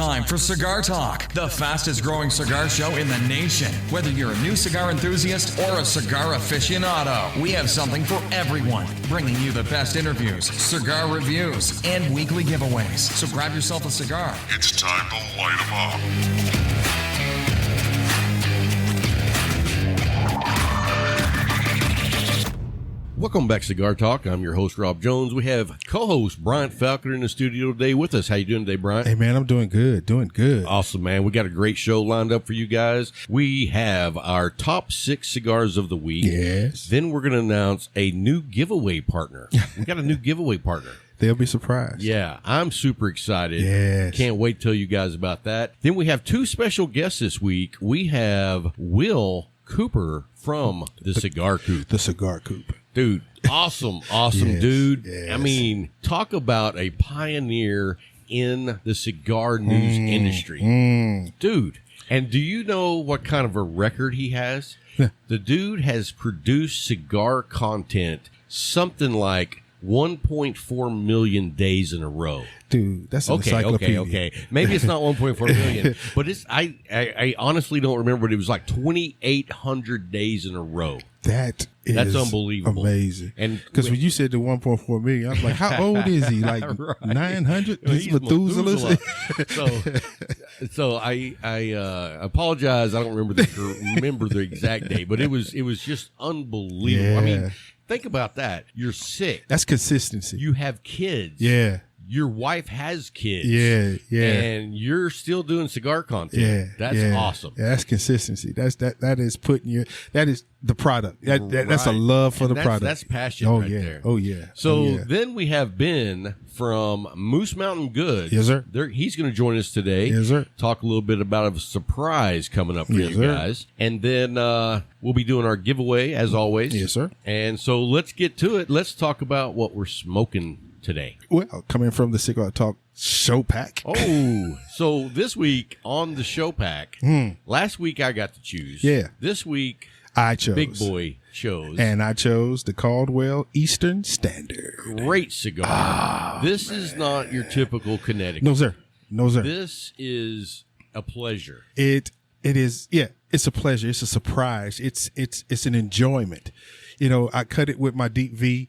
time for Cigar Talk, the fastest growing cigar show in the nation. Whether you're a new cigar enthusiast or a cigar aficionado, we have something for everyone. Bringing you the best interviews, cigar reviews, and weekly giveaways. So grab yourself a cigar. It's time to light 'em up. Welcome back, Cigar Talk. I'm your host, Rob Jones. We have co-host Bryant Falconer in the studio today with us. How you doing today, Bryant? Hey, man, I'm doing good, Awesome, man. We got a great show lined up for you guys. We have our top 6 cigars of the week. Yes. Then we're going to announce a new giveaway partner. We got a new giveaway partner. They'll be surprised. Yeah, I'm super excited. Yes. Can't wait to tell you guys about that. Then we have 2 special guests this week. We have Will Cooper from the Cigar Coop. The Cigar Coop. Dude, awesome yes, dude. Yes. I mean, talk about a pioneer in the cigar news industry. Dude, and do you know what kind of a record he has? The dude has produced cigar content something like 1.4 million days in a row. Dude, that's an encyclopedia. Okay. Maybe it's not 1.4 million, but it's I honestly don't remember, but it was like 2,800 days in a row. That's unbelievable. Amazing. And because when you said the 1.4 million, I was like, how old is he? Like right. 900? He's Methuselah. So I apologize. I don't remember the exact day, but it was just unbelievable. Yeah. I mean, think about that. You're sick. That's consistency. You have kids. Yeah. Your wife has kids. Yeah. And you're still doing cigar content. Yeah. That's awesome. Yeah, that's consistency. That is the product. That's a love for the product. That's passion there. Oh yeah. So then we have Ben from Moose Mountain Goods. Yes, sir. He's going to join us today. Yes, sir. Talk a little bit about a surprise coming up for you guys. And then we'll be doing our giveaway as always. Yes, sir. And so let's get to it. Let's talk about what we're smoking today. Well, coming from the Cigar Talk show pack. Oh, so this week on the show pack, last week I got to choose. Yeah. This week I chose. Big Boy chose. And I chose the Caldwell Eastern Standard. Great cigar. This is not your typical Connecticut. No, sir. This is a pleasure. It is, yeah, it's a pleasure. It's a surprise. It's an enjoyment. You know, I cut it with my Deep V.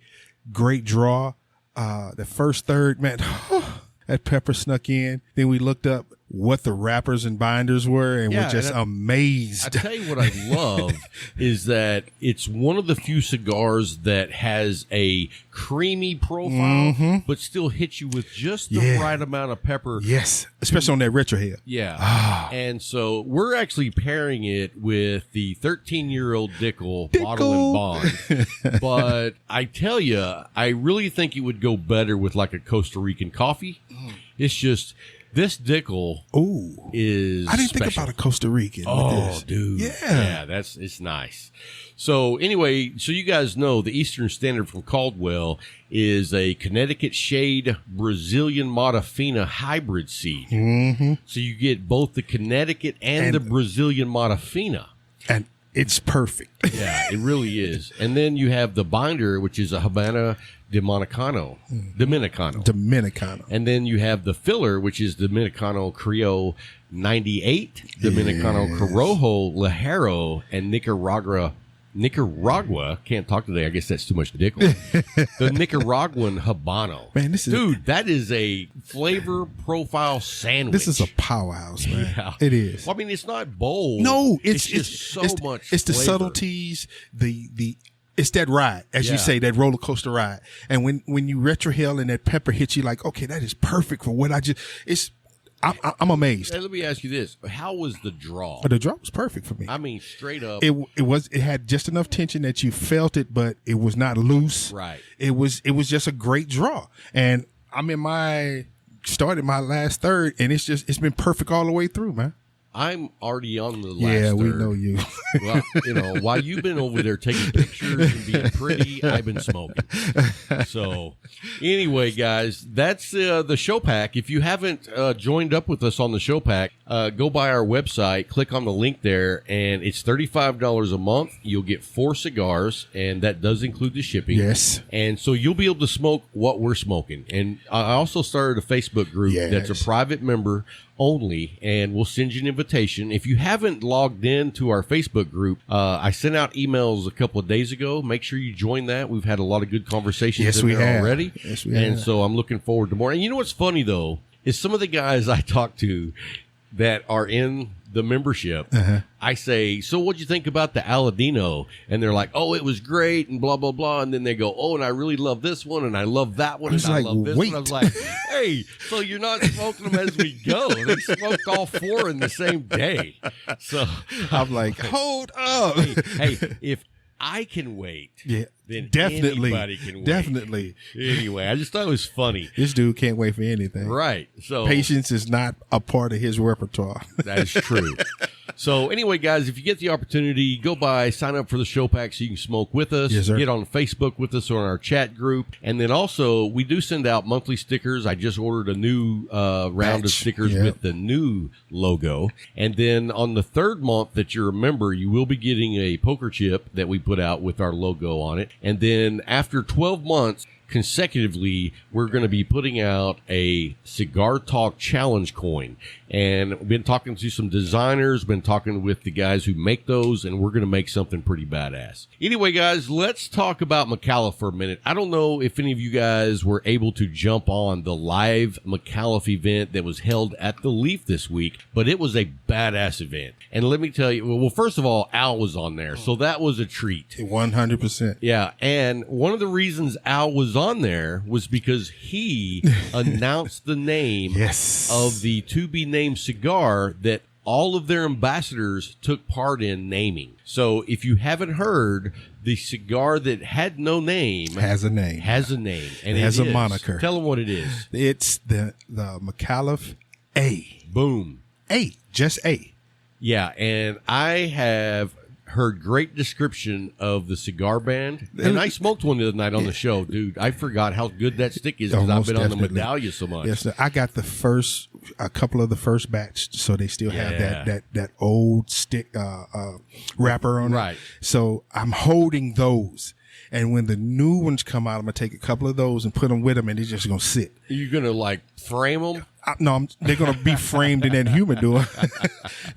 Great draw. The first third, man, that pepper snuck in. Then we looked up what the wrappers and binders were, and we're just amazed. I tell you what I love is that it's one of the few cigars that has a creamy profile, but still hits you with just the right amount of pepper. Yes, especially on that retrohale. Yeah. And so we're actually pairing it with the 13-year-old Dickel Bottle and Bond. But I tell you, I really think it would go better with like a Costa Rican coffee. It's just... This Dickel is I didn't special. think about a Costa Rican. Oh, dude. Yeah, it's nice. So anyway, so you guys know the Eastern Standard from Caldwell is a Connecticut Shade Brazilian Mata Fina hybrid seed. So you get both the Connecticut and the Brazilian Mata Fina. And it's perfect. Yeah, it really is. And then you have the binder, which is a Habana Dominicano. And then you have the filler, which is Dominicano Criollo 98, Dominicano Corojo Ligero, and Nicaragua, can't talk today. I guess that's too much Dickel. The Nicaraguan Habano. Man, that is a flavor profile sandwich. This is a powerhouse, man. Yeah. It is. Well, I mean, it's not bold. No, it's just so much. It's the flavor. subtleties, it's that ride, as you say, that roller coaster ride. And when you retrohale and that pepper hits you, like, okay, that is perfect for what I'm amazed. Hey, let me ask you this: how was the draw? The draw was perfect for me. I mean, straight up, it had just enough tension that you felt it, but it was not loose. Right. It was just a great draw, and started my last third, and it's been perfect all the way through, man. I'm already on the last third. we know you. Well, while you've been over there taking pictures and being pretty, I've been smoking. So anyway, guys, that's the show pack. If you haven't joined up with us on the show pack, go by our website, click on the link there, and it's $35 a month. You'll get 4 cigars, and that does include the shipping. Yes. And so you'll be able to smoke what we're smoking. And I also started a Facebook group that's a private member only, and we'll send you an invitation. If you haven't logged in to our Facebook group, I sent out emails a couple of days ago. Make sure you join that. We've had a lot of good conversations in there already. Yes, we have. And so I'm looking forward to more. And you know what's funny, though, is some of the guys I talk to that are in the membership, I say, so what'd you think about the Aladino? And they're like, oh, it was great and blah, blah, blah. And then they go, oh, and I really love this one and I love that one and I love this one. I was like, hey, so you're not smoking them as we go. They smoked all 4 in the same day. So I'm like, hold up. Hey, if I can wait, then anybody can wait. Definitely. Anyway, I just thought it was funny. This dude can't wait for anything. Right. So patience is not a part of his repertoire. That is true. So anyway, guys, if you get the opportunity, go by, sign up for the show pack so you can smoke with us. Yes, sir. Get on Facebook with us or on our chat group. And then also, we do send out monthly stickers. I just ordered a new round of stickers with the new logo. And then on the 3rd month that you're a member, you will be getting a poker chip that we put out with our logo on it. And then after 12 months, consecutively, we're going to be putting out a Cigar Talk Challenge coin. And we've been talking to some designers, been talking with the guys who make those, and we're going to make something pretty badass. Anyway, guys, let's talk about McAuliffe for a minute. I don't know if any of you guys were able to jump on the live McAuliffe event that was held at the Leaf this week, but it was a badass event. And let me tell you, well, first of all, Al was on there, so that was a treat. 100%. Yeah, and one of the reasons Al was on there was because he announced the name of the to-be-named cigar that all of their ambassadors took part in naming. So if you haven't heard, the cigar that had no name has a name. And it has a moniker. Tell them what it is. It's the McAuliffe A. Boom. A. Just A. Yeah, and I have heard great description of the cigar band, and I smoked one the other night on the show, dude. I forgot how good that stick is because I've been on the medallia so much. Yes, sir. I got a couple of the first batch, so they still have that old stick wrapper on it. Right. So I'm holding those. And when the new ones come out, I'm going to take a couple of those and put them with them, and they're just going to sit. You're going to, like, frame them? No, they're going to be framed in that humidor.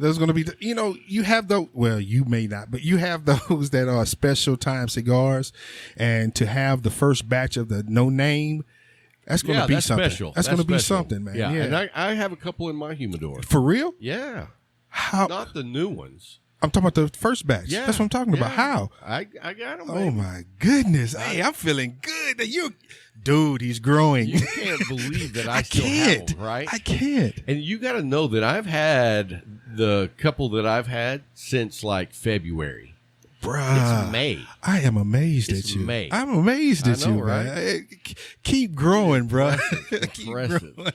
There's going to be, you have those, well, you may not, but you have those that are special time cigars. And to have the first batch of the no name, that's going to be something. Special. That's going to be something, man. Yeah. And I have a couple in my humidor. For real? Yeah. How? Not the new ones. I'm talking about the first batch. Yeah. That's what I'm talking about. How? I got them. Oh, my goodness. Hey, I'm feeling good. Dude, he's growing. You can't believe that I still have them, right? I can't. And you got to know that I've had the couple that I've had since like February. Bruh, it's May. I am amazed at you. May. I'm amazed at you, right? Man. Keep growing, bro. Impressive.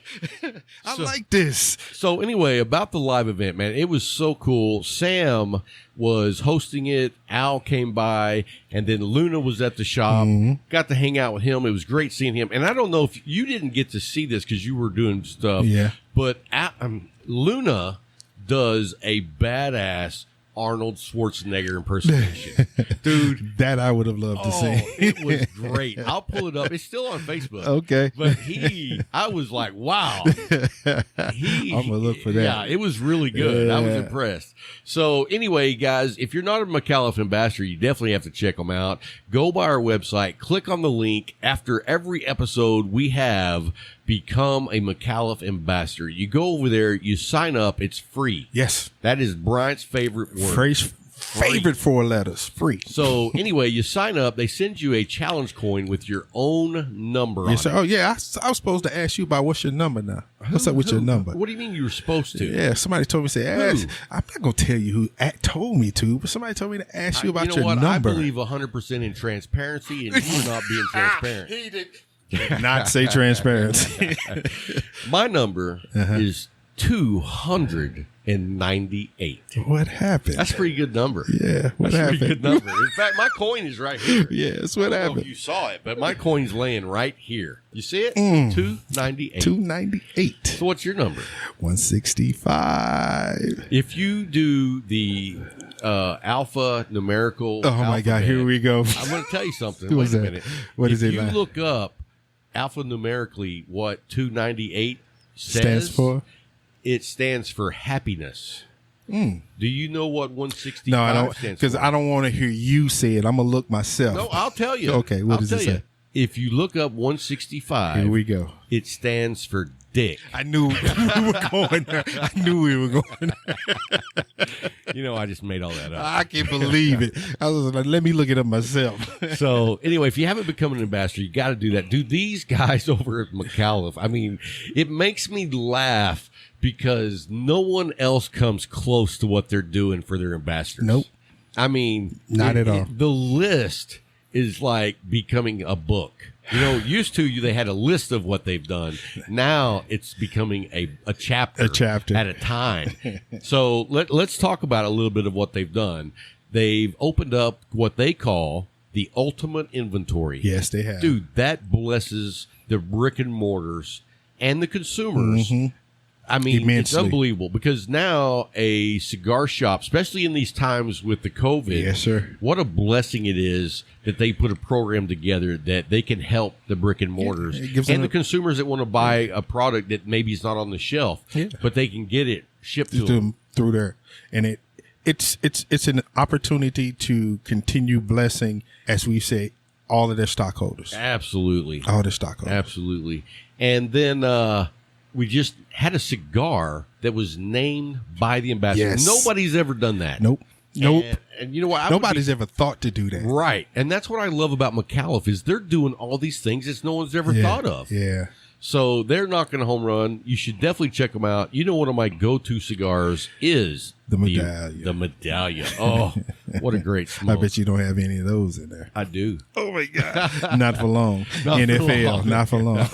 I like this. So anyway, about the live event, man, it was so cool. Sam was hosting it. Al came by, and then Luna was at the shop. Got to hang out with him. It was great seeing him. And I don't know if you didn't get to see this because you were doing stuff. Yeah. But Luna does a badass Arnold Schwarzenegger impersonation. Dude. That I would have loved to see. It was great. I'll pull it up. It's still on Facebook. Okay. But I was like, wow. I'm going to look for that. Yeah, it was really good. Yeah. I was impressed. So anyway, guys, if you're not a McAuliffe ambassador, you definitely have to check them out. Go by our website, click on the link. After every episode, we have Become a McAuliffe ambassador. You go over there, you sign up, it's free. Yes. That is Bryant's favorite word. Favorite 4 letters. Free. So anyway, you sign up, they send you a challenge coin with your own number on it. Oh, yeah. I was supposed to ask you about what's your number now. What's up with your number? What do you mean you were supposed to? Yeah, somebody told me to ask. I'm not going to tell you who told me to, but somebody told me to ask you about your number. I believe 100% in transparency, and you were not being transparent. He did not say transparency. My number is 250. in 98. What happened? That's a pretty good number. Yeah, what That's happened? a pretty good number. In fact, my coin is right here. Yeah, that's what I don't know happened. if you saw it, but my coin's laying right here. You see it? 298. 298. So what's your number? 165. If you do the alpha numerical, Oh my God! Here we go. I'm going to tell you something. What's Wait a that? minute. What is it? If you like? look up alphanumerically what 298 says, Stands for? it stands for happiness. Do you know what 165 No, I don't, stands because for? I don't want to hear you say it. I'm gonna look myself. No, I'll tell you. Okay, what I'll does it tell say? you. If you look up 165, Here we go. it stands for dick. I knew we were going there. I knew we were going there. You know, I just made all that up. I can't believe it. I was like, let me look it up myself. So anyway, if you haven't become an ambassador, you got to do that. Dude, these guys over at McAuliffe, I mean, it makes me laugh because no one else comes close to what they're doing for their ambassadors. Nope. I mean, Not at all. The list is like becoming a book. You know, used to they had a list of what they've done. Now it's becoming a chapter. A chapter. At a time. So let's talk about a little bit of what they've done. They've opened up what they call the ultimate inventory. Yes, they have. Dude, that blesses the brick and mortars and the consumers. I mean, Immensely. It's unbelievable because now a cigar shop, especially in these times with the COVID, Yes, sir. what a blessing it is that they put a program together that they can help the brick and mortars it gives and them the consumers that want to buy a product that maybe is not on the shelf, but they can get it shipped to them. through there, and it's an opportunity to continue blessing, as we say, all of their stockholders, Absolutely. all their stockholders. Absolutely. And then we just had a cigar that was named by the ambassador. Yes. Nobody's ever done that. Nope. And you know what? I would Nobody's ever thought to do that. Right. And that's what I love about McAuliffe is they're doing all these things that no one's ever thought of. Yeah. So they're knocking a home run. You should definitely check them out. You know, one of my go-to cigars is The Medallion. The Medallion. Oh, what a great I smoke. bet you don't have any of those in there. I do. Oh my God. Not for long. Not for NFL, long. not for long.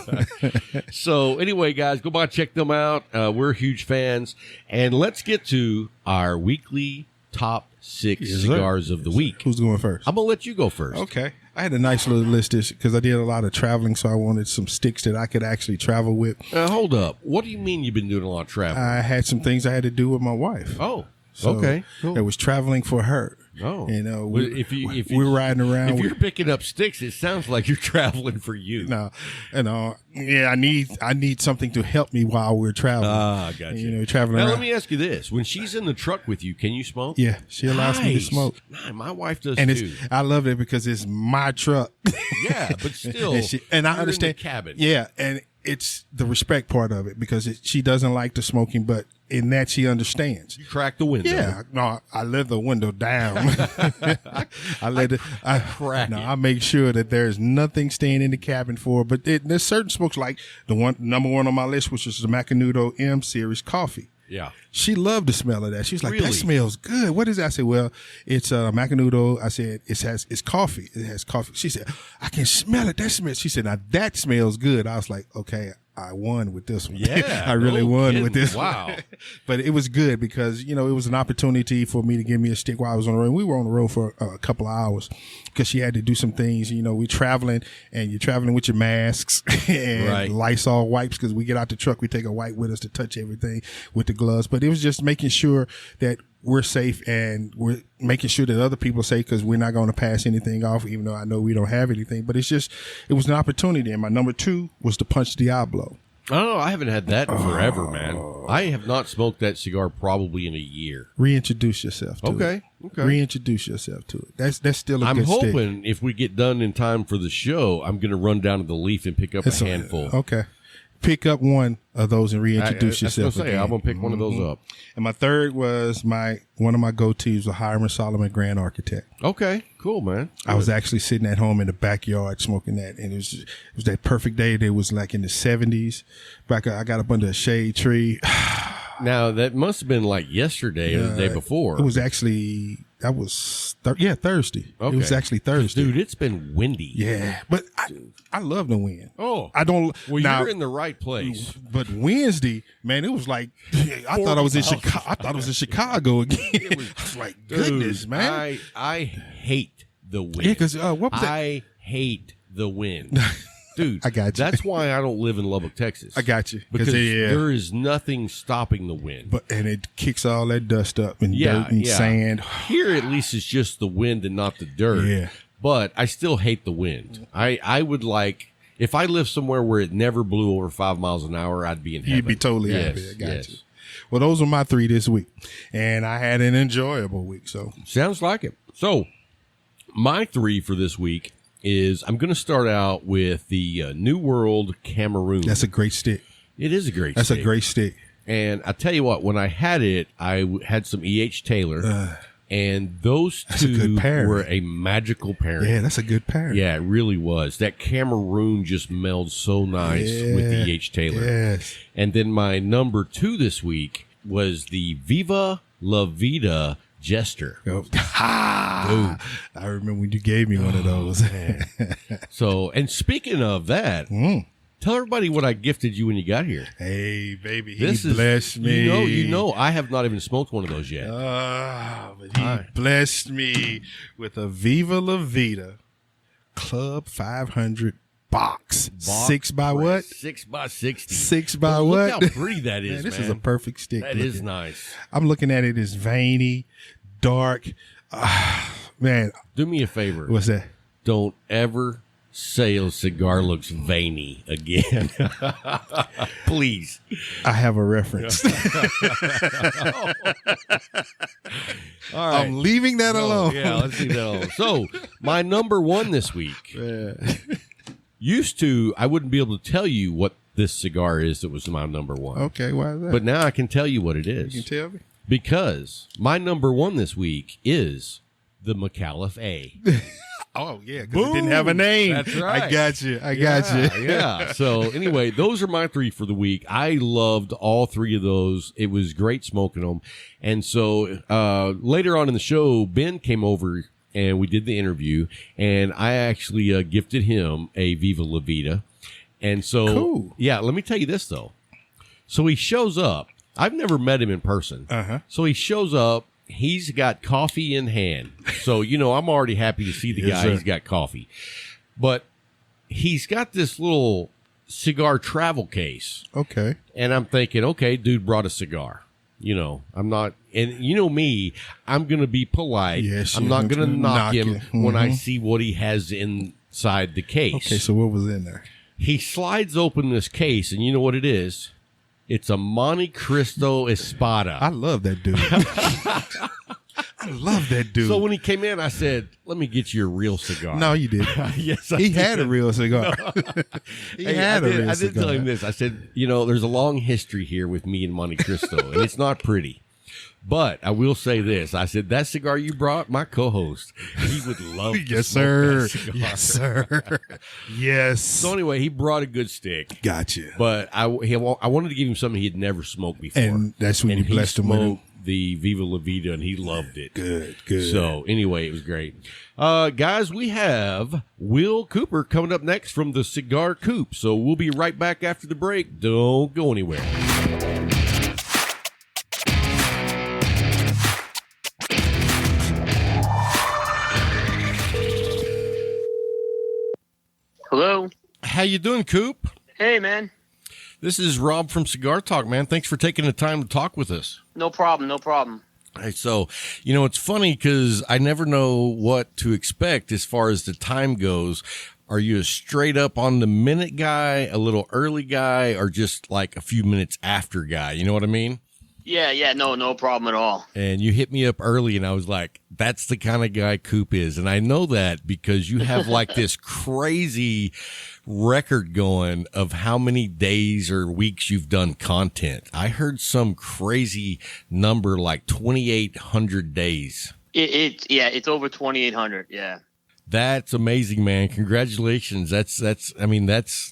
So anyway, guys, go by, check them out. We're huge fans. And let's get to our weekly top 6 Yes, sir. cigars of the week. Who's going first? I'm going to let you go first. Okay. I had a nice little list because I did a lot of traveling, so I wanted some sticks that I could actually travel with. Hold up. What do you mean you've been doing a lot of traveling? I had some things I had to do with my wife. Oh, So okay. Cool. It was traveling for her. Oh, You know, Well, we're riding around. If you're picking up sticks, it sounds like you're traveling for you. No, yeah, I need something to help me while we're traveling. Ah, gotcha. You know, traveling Now around. let me ask you this: when she's in the truck with you, can you smoke? Yeah, she allows me to Nice. smoke. Nah, my wife does And too. I love it because it's my truck. Yeah, but still, and I you're understand. in the cabin. Yeah, and it's the respect part of it because she doesn't like the smoking, but in that she understands. You crack the window. Yeah, no, I let the window down. I let it. I crack No, it. I make sure that there's nothing staying in the cabin for. But there's certain smokes like the number one on my list, which is the Macanudo M Series coffee. Yeah. She loved the smell of that. She was like, Really? "That smells good. What is that?" I said, "Well, it's Macanudo." I said, "It's coffee. It has coffee." She said, "I can smell it. That smells." She said, "Now that smells good." I was like, "Okay, I won with this one. Yeah, I really no won kidding. with this Wow. one." But it was good because, it was an opportunity for me to give me a stick while I was on the road. We were on the road for a couple of hours because she had to do some things. We're traveling and you're traveling with your masks and Right. Lysol wipes because we get out the truck. We take a wipe with us to touch everything with the gloves. But it was just making sure that we're safe and we're making sure that other people are safe because we're not going to pass anything off, even though I know we don't have anything. But it was an opportunity. And my number 2 was the Punch Diablo. Oh, I haven't had that in forever, man. I have not smoked that cigar probably in a year. Reintroduce yourself to it. Okay. Reintroduce yourself to it. That's still a I'm good stick. hoping if we get done in time for the show, I'm going to run down to the Leaf and pick up a handful. Okay. Pick up one of those and reintroduce yourself. I'm going to pick one of those up. And my third was one of my go-tos, the Hiram Solomon Grand Architect. Okay, cool, man. I was actually sitting at home in the backyard smoking that, and it was that perfect day. That was like in the 70s. I got up under a shade tree. Now, that must have been like yesterday or the day before. It was actually That was Thursday. Okay. It was actually Thursday. Dude, it's been windy. Yeah, but I love the wind. Oh. I don't. Well, now, you're in the right place. But Wednesday, man, it was like I thought I was in Chicago. I thought I was in Chicago again. I was like, goodness, Dude, man. I hate the wind. Yeah, because what was that? I hate the wind. Dude, I got you. That's why I don't live in Lubbock, Texas. I got you. Because there is nothing stopping the wind. And it kicks all that dust up and dirt and sand. Here, at least, it's just the wind and not the dirt. Yeah. But I still hate the wind. I would like, if I lived somewhere where it never blew over 5 miles an hour, I'd be in heaven. You'd be totally happy. I got you. Well, those are my 3 this week. And I had an enjoyable week. So sounds like it. So my 3 for this week is I'm going to start out with the New World Cameroon. That's a great stick. It is a great stick. That's a great stick. And I tell you what, when I had it, I had some E.H. Taylor, and those two were a magical pairing. Yeah, that's a good pairing. Yeah, it really was. That Cameroon just melded so nice with the E.H. Taylor. Yes. And then my number 2 this week was the Viva La Vida Jester. Dude. I remember when you gave me one of those. So, and speaking of that, tell everybody what I gifted you when you got here. Hey, baby, he blessed me. You know, I have not even smoked one of those yet. But he blessed me with a Viva La Vida Club 500 box. 6 by what? 6 by 60. 6 by Look what? how pretty that is, man. This is a perfect stick. That is nice. I'm looking at it as veiny, dark. Man. Do me a favor. What's that? Don't ever say a cigar looks veiny again. Please. I have a reference. All right. I'm leaving that alone. Yeah, let's leave that alone. So, my number 1 this week. Used to, I wouldn't be able to tell you what this cigar is that was my number 1. Okay, why is that? But now I can tell you what it is. You can tell me? Because my number 1 this week is the McAuliffe A. Oh, yeah, because it didn't have a name. That's right. I got you. Yeah. So, anyway, those are my 3 for the week. I loved all 3 of those. It was great smoking them. And so, later on in the show, Ben came over and we did the interview. And I actually gifted him a Viva La Vida. And so, cool. Yeah, let me tell you this, though. So, he shows up. I've never met him in person. So, he shows up. He's got coffee in hand. So, I'm already happy to see the guy. Sir. He's got coffee. But he's got this little cigar travel case. Okay. And I'm thinking, okay, dude brought a cigar. I'm not, and me, I'm going to be polite. Yes, I'm not going to knock him when I Mm-hmm. see what he has inside the case. Okay, so what was in there? He slides open this case, and you know what it is? It's a Monte Cristo Espada. I love that dude. I love that dude. So when he came in, I said, let me get you a real cigar. No, you did. Yes, he had a real cigar. He had a real cigar. I did tell him this. I said, there's a long history here with me and Monte Cristo, and it's not pretty. But I will say this. I said, that cigar you brought, my co-host, he would love to Yes, smoke sir. that cigar. Yes, sir. Yes. So anyway, he brought a good stick. Gotcha. But I wanted to give him something he had never smoked before. And that's when you blessed him with smoked the Viva La Vida, and he loved it. Good. So anyway, it was great. Guys, we have Will Cooper coming up next from the Cigar Coop. So we'll be right back after the break. Don't go anywhere. Hello. How you doing, Coop? Hey, man. This is Rob from Cigar Talk, man. Thanks for taking the time to talk with us. No problem. Hey, so, it's funny because I never know what to expect as far as the time goes. Are you a straight up on the minute guy, a little early guy, or just like a few minutes after guy? You know what I mean? Yeah, no problem at all. And you hit me up early, and I was like, that's the kind of guy Coop is. And I know that because you have like this crazy record going of how many days or weeks you've done content. I heard some crazy number like 2,800 days. It's over 2,800. Yeah. That's amazing, man. Congratulations. That's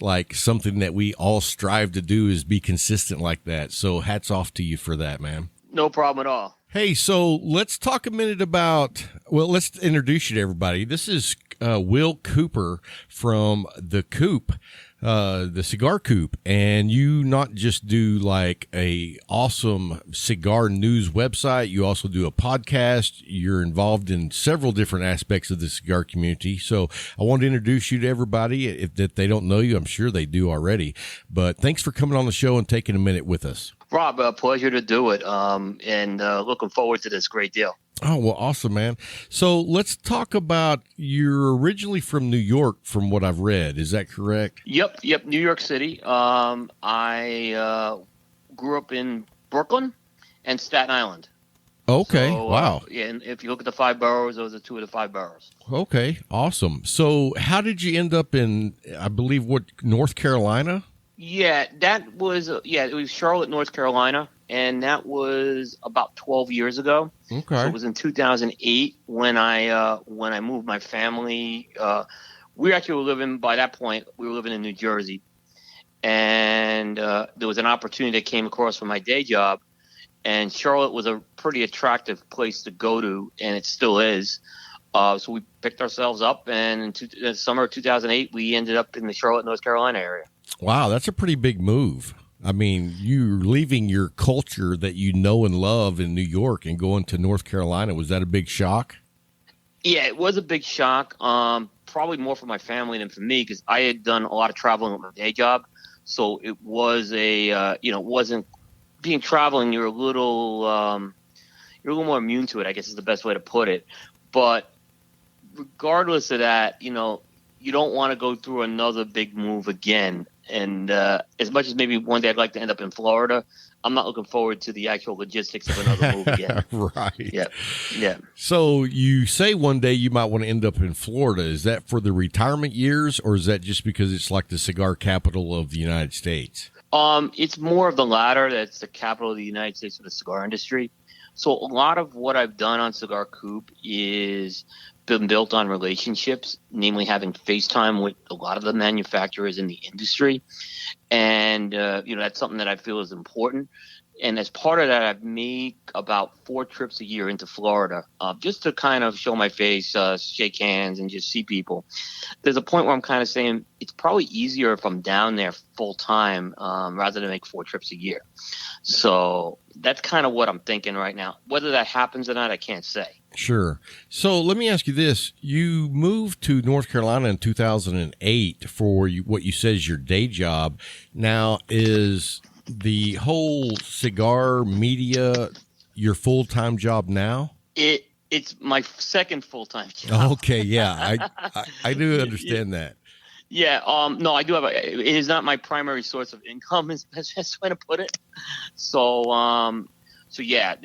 like something that we all strive to do is be consistent like that. So hats off to you for that, man. No problem at all. Hey, so let's talk a minute about, well, let's introduce you to everybody. This is Will Cooper from the Coop, the Cigar Coop, and you not just do like a awesome cigar news website, you also do a podcast. You're involved in several different aspects of the cigar community. So I want to introduce you to everybody. If they don't know you, I'm sure they do already. But thanks for coming on the show and taking a minute with us. Rob, a pleasure to do it, and looking forward to this great deal. Oh, well, awesome, man. So let's talk about, you're originally from New York, from what I've read. Is that correct? Yep, New York City. I grew up in Brooklyn and Staten Island. Okay, So, wow. Yeah, and if you look at the 5 boroughs, those are 2 of the 5 boroughs. Okay, awesome. So how did you end up in, I believe, North Carolina? Yeah, that was it was Charlotte, North Carolina, and that was about 12 years ago. Okay. So it was in 2008 when I moved my family. We actually were living, by that point, we were living in New Jersey, and there was an opportunity that came across for my day job, and Charlotte was a pretty attractive place to go to, and it still is. So we picked ourselves up, and in the summer of 2008, we ended up in the Charlotte, North Carolina area. Wow, that's a pretty big move. I mean, you're leaving your culture that you know and love in New York and going to North Carolina. Was that a big shock? Yeah, it was a big shock. Probably more for my family than for me, because I had done a lot of traveling with my day job. So it was wasn't being traveling. You're a little more immune to it, I guess is the best way to put it. But regardless of that, you don't want to go through another big move again. And as much as maybe one day I'd like to end up in Florida, I'm not looking forward to the actual logistics of another move again. Right. Yeah. So you say one day you might want to end up in Florida. Is that for the retirement years, or is that just because it's like the cigar capital of the United States? It's more of the latter. That's the capital of the United States for the cigar industry. So a lot of what I've done on Cigar Coop is been built on relationships, namely having FaceTime with a lot of the manufacturers in the industry. And, that's something that I feel is important. And as part of that, I've made about 4 trips a year into Florida, just to kind of show my face, shake hands, and just see people. There's a point where I'm kind of saying it's probably easier if I'm down there full time, rather than make 4 trips a year. So that's kind of what I'm thinking right now. Whether that happens or not, I can't say. Sure. So let me ask you this. You moved to North Carolina in 2008 for what you said is your day job. Now, is the whole cigar media your full-time job now? It's my second full-time job. Okay, yeah. I do understand that. Yeah, no, I do have it is not my primary source of income, is the best way to put it. So yeah,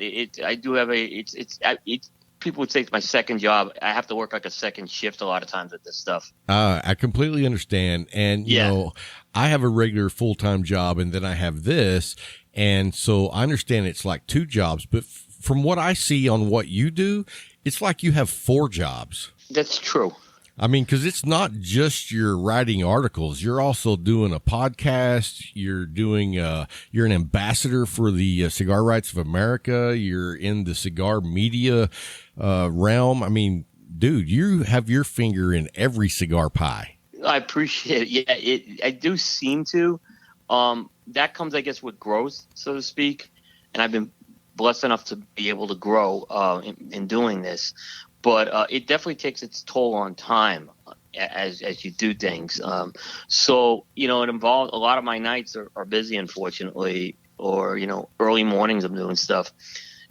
I do have it's people would say it's my second job. I have to work like a second shift a lot of times with this stuff. I completely understand. And, you know, I have a regular full-time job, and then I have this. And so I understand it's like 2 jobs. But from what I see on what you do, it's like you have 4 jobs. That's true. I mean, because it's not just you're writing articles. You're also doing a podcast. You're doing you're an ambassador for the Cigar Rights of America. You're in the cigar media realm. I mean, dude, you have your finger in every cigar pie. I appreciate it. Yeah, I do seem to. That comes, I guess, with growth, so to speak. And I've been blessed enough to be able to grow in doing this. But it definitely takes its toll on time as you do things. So, it involves a lot of my nights are busy, unfortunately, or, early mornings I'm doing stuff.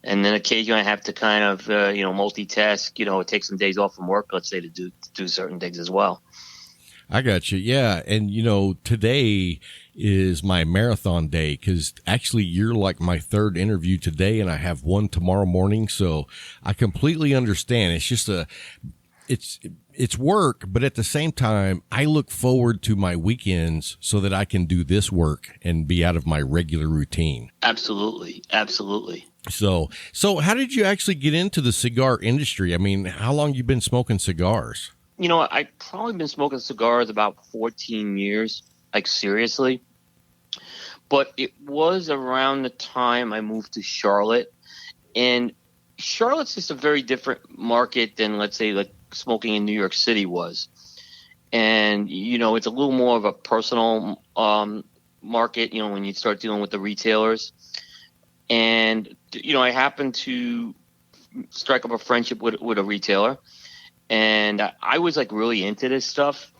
And then occasionally I have to kind of, multitask, take some days off from work, let's say, to do certain things as well. I got you. Yeah. And, today is my marathon day, because actually you're like my 3rd interview today, and I have one tomorrow morning. So I completely understand. It's just it's work, but at the same time, I look forward to my weekends so that I can do this work and be out of my regular routine. Absolutely. Absolutely. So how did you actually get into the cigar industry? I mean, how long you been smoking cigars? I've probably been smoking cigars about 14 years, like seriously. But it was around the time I moved to Charlotte. And Charlotte's just a very different market than, let's say, like smoking in New York City was. And, it's a little more of a personal market, when you start dealing with the retailers. And, I happened to strike up a friendship with a retailer. And I was like really into this stuff.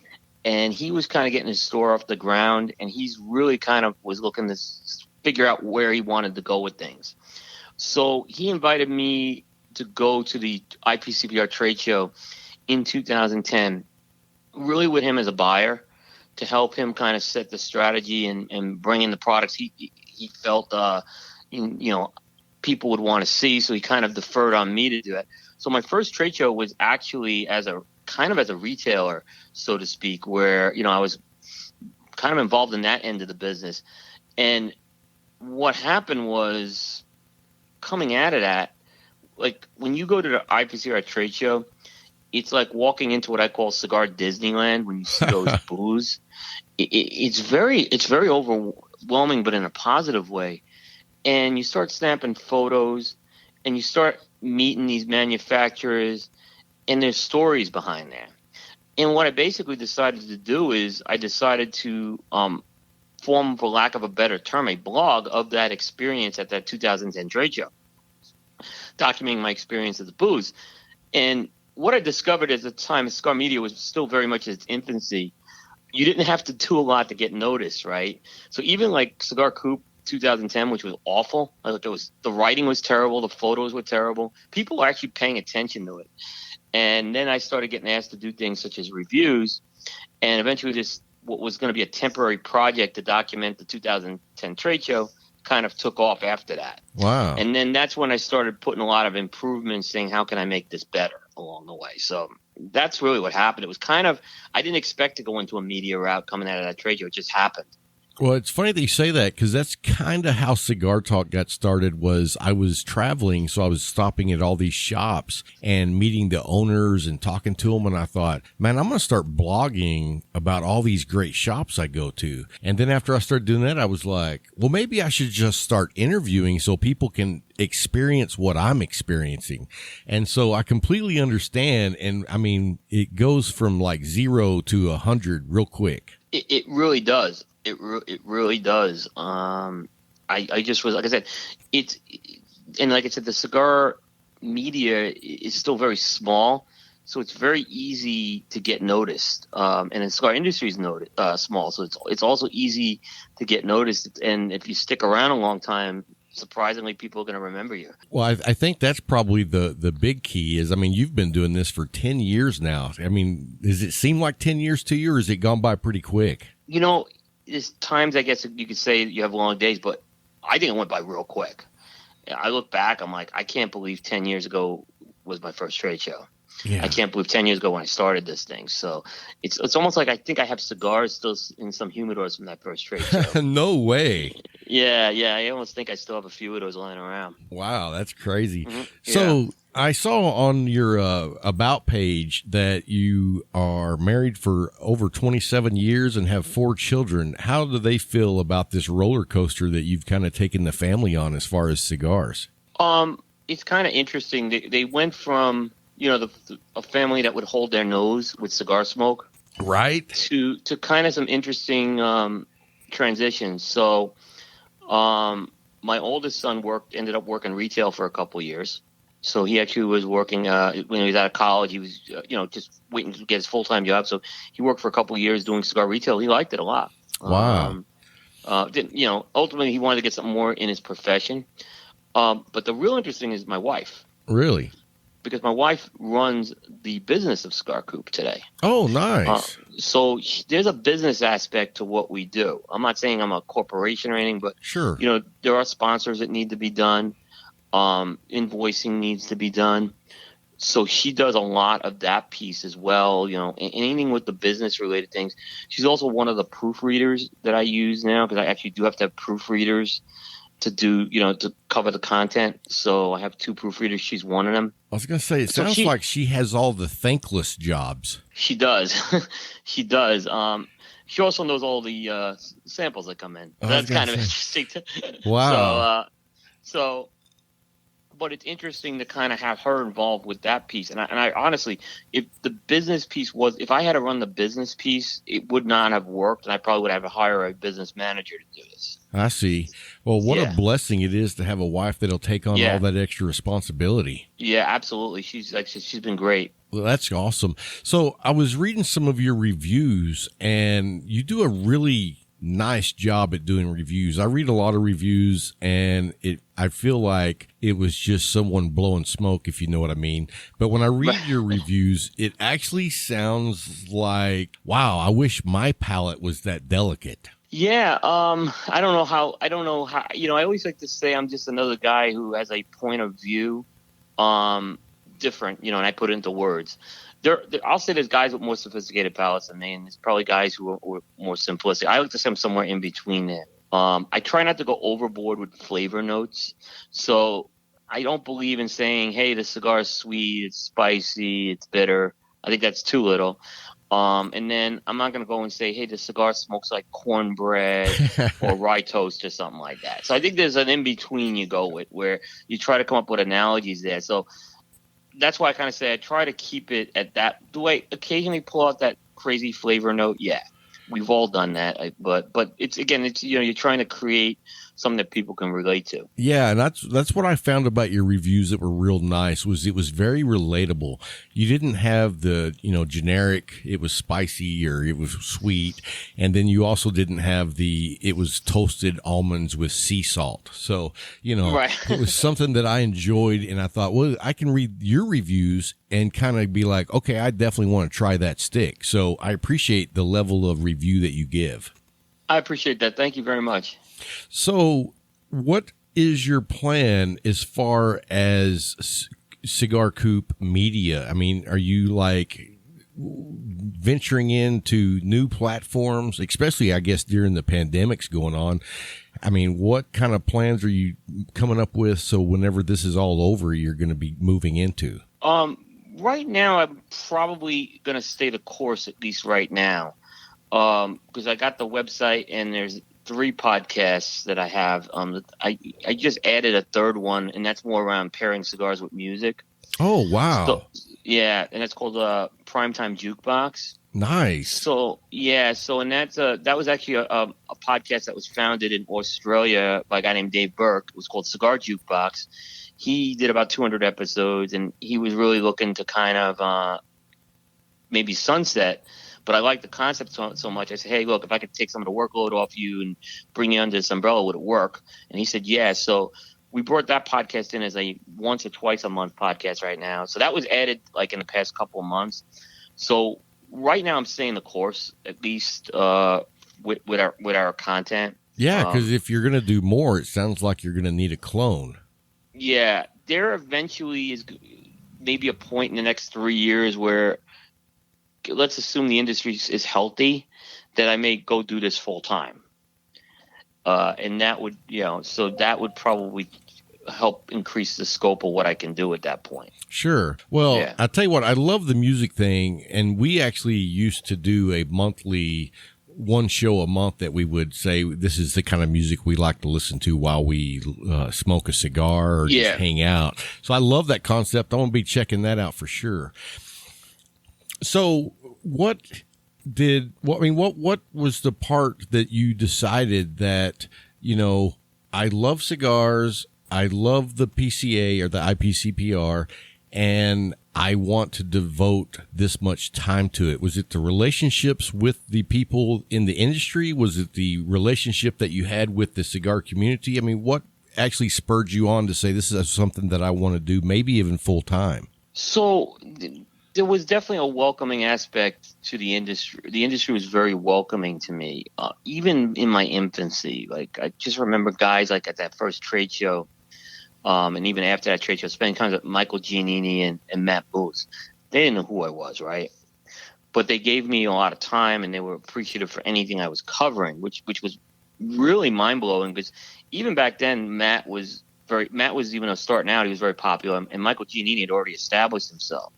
And he was kind of getting his store off the ground. And he's really kind of was looking to figure out where he wanted to go with things. So he invited me to go to the IPCPR trade show in 2010, really with him as a buyer, to help him kind of set the strategy and bring in the products he felt people would want to see. So he kind of deferred on me to do it. So my first trade show was actually as a retailer, so to speak, where I was kind of involved in that end of the business. And what happened was, coming out of that, like when you go to the IPCR trade show, it's like walking into what I call cigar Disneyland when you see those booths. It's very overwhelming, but in a positive way. And you start snapping photos and you start meeting these manufacturers, and there's stories behind that. And what I basically decided to do is I decided to form, for lack of a better term, a blog of that experience at that 2010 trade show, documenting my experience at the booths. And what I discovered at the time, cigar media was still very much in its infancy. You didn't have to do a lot to get noticed, right? So even like Cigar Coop 2010, which was awful, like the writing was terrible, the photos were terrible. People were actually paying attention to it. And then I started getting asked to do things such as reviews, and eventually this, what was going to be a temporary project to document the 2010 trade show, kind of took off after that. Wow. And then that's when I started putting a lot of improvements, saying, how can I make this better along the way? So that's really what happened. It was kind of, I didn't expect to go into a media route coming out of that trade show. It just happened. Well, it's funny that you say that, because that's kind of how Cigar Talk got started. Was I was traveling, so I was stopping at all these shops and meeting the owners and talking to them, and I thought, man, I'm going to start blogging about all these great shops I go to. And then after I started doing that, I was like, well, maybe I should just start interviewing so people can experience what I'm experiencing. And so I completely understand, and I mean, it goes from like 0 to 100 real quick. It really does. It really does. I just was, like I said, and like I said, the cigar media is still very small, so it's very easy to get noticed. And the cigar industry is small, so it's also easy to get noticed. And if you stick around a long time, surprisingly, people are going to remember you. Well, I think that's probably the big key is, I mean, you've been doing this for 10 years now. I mean, does it seem like 10 years to you, or has it gone by pretty quick? There's times, I guess you could say you have long days, but I think it went by real quick. I look back, I'm like, I can't believe 10 years ago was my first trade show. Yeah. I can't believe 10 years ago when I started this thing. So it's almost like I think I have cigars still in some humidors from that first trade show. No way. Yeah. I almost think I still have a few of those lying around. Wow, that's crazy. Mm-hmm. So yeah. I saw on your About page that you are married for over 27 years and have 4 children. How do they feel about this roller coaster that you've kind of taken the family on as far as cigars? It's kind of interesting. They went from, a family that would hold their nose with cigar smoke, right, to kind of some interesting transitions. So my oldest son ended up working retail for a couple of years. So he actually was working when he was out of college. He was, just waiting to get his full-time job. So he worked for a couple of years doing cigar retail. He liked it a lot. Wow. Ultimately he wanted to get something more in his profession. But the real interesting is my wife. Really? Because my wife runs the business of Cigar Coop today. Oh, nice. So there's a business aspect to what we do. I'm not saying I'm a corporation or anything, but sure, there are sponsors that need to be done. Invoicing needs to be done. So she does a lot of that piece as well, anything with the business related things. She's also one of the proofreaders that I use now, because I actually do have to have proofreaders to do, to cover the content. So I have 2 proofreaders. She's one of them. I was going to say, it sounds like she has all the thankless jobs. She does. She does. She also knows all the samples that come in. That's kind of interesting. Wow. but it's interesting to kind of have her involved with that piece. And I honestly, if the business piece if I had to run the business piece, it would not have worked, and I probably would have to hire a business manager to do this. I see. Well, what a blessing it is to have a wife that'll take on all that extra responsibility. Yeah, absolutely. She's been great. Well, that's awesome. So I was reading some of your reviews, and you do a really nice job at doing reviews. I read a lot of reviews, and I feel like it was just someone blowing smoke, if you know what I mean. But when I read your reviews, it actually sounds like, wow, I wish my palate was that delicate. Yeah, I don't know how, I always like to say I'm just another guy who has a point of view, different, and I put it into words. I'll say there's guys with more sophisticated palates than me, and there's probably guys who are more simplistic. I like to say I'm somewhere in between there. I try not to go overboard with flavor notes, so I don't believe in saying, hey, the cigar is sweet, it's spicy, it's bitter. I think that's too little. And then I'm not going to go and say, hey, the cigar smokes like cornbread or rye toast or something like that. So I think there's an in-between you go with where you try to come up with analogies there. So that's why I kind of say I try to keep it at that. Do I occasionally pull out that crazy flavor note? Yeah, we've all done that. But it's you're trying to create something that people can relate to. Yeah, and that's what I found about your reviews that were real nice. It was very relatable. You didn't have the generic, it was spicy or it was sweet, and then you also didn't have it was toasted almonds with sea salt. So right. It was something that I enjoyed, and I thought, well, I can read your reviews and kind of be like, okay, I definitely want to try that stick. So I appreciate the level of review that you give. I appreciate that. Thank you very much. So what is your plan as far as Cigar Coop media? I mean, are you like venturing into new platforms, especially, I guess, during the pandemic's going on? I mean, what kind of plans are you coming up with so whenever this is all over, you're going to be moving into? Right now, I'm probably going to stay the course, at least right now, because I got the website and there's 3 podcasts that I have. I just added a third one, and that's more around pairing cigars with music. Oh, wow. So, yeah, and it's called Primetime Jukebox. Nice. So, yeah, and that was actually a podcast that was founded in Australia by a guy named Dave Burke. It was called Cigar Jukebox. He did about 200 episodes, and he was really looking to kind of maybe sunset. But I like the concept so much. I said, hey, look, if I could take some of the workload off you and bring you under this umbrella, would it work? And he said, yeah. So we brought that podcast in as a once or twice a month podcast right now. So that was added like in the past couple of months. So right now I'm staying the course, at least with our content. Yeah, because if you're going to do more, it sounds like you're going to need a clone. Yeah, there eventually is maybe a point in the next 3 years where, let's assume the industry is healthy, that I may go do this full time. And that would, so that would probably help increase the scope of what I can do at that point. Sure. Well, yeah. I'll tell you what, I love the music thing. And we actually used to do a monthly, one show a month that we would say, this is the kind of music we like to listen to while we smoke a cigar or just hang out. So I love that concept. I'm going to be checking that out for sure. So what was the part that you decided that, I love cigars, I love the PCA or the IPCPR, and I want to devote this much time to it? Was it the relationships with the people in the industry? Was it the relationship that you had with the cigar community? I mean, what actually spurred you on to say this is something that I want to do, maybe even full time? So there was definitely a welcoming aspect to the industry. The industry was very welcoming to me, even in my infancy. Like, I just remember guys like at that first trade show, and even after that trade show, spending time with Michael Giannini and Matt Booth. They didn't know who I was, right? But they gave me a lot of time, and they were appreciative for anything I was covering, which was really mind blowing. Because even back then, Matt was even starting out. He was very popular, and Michael Giannini had already established himself.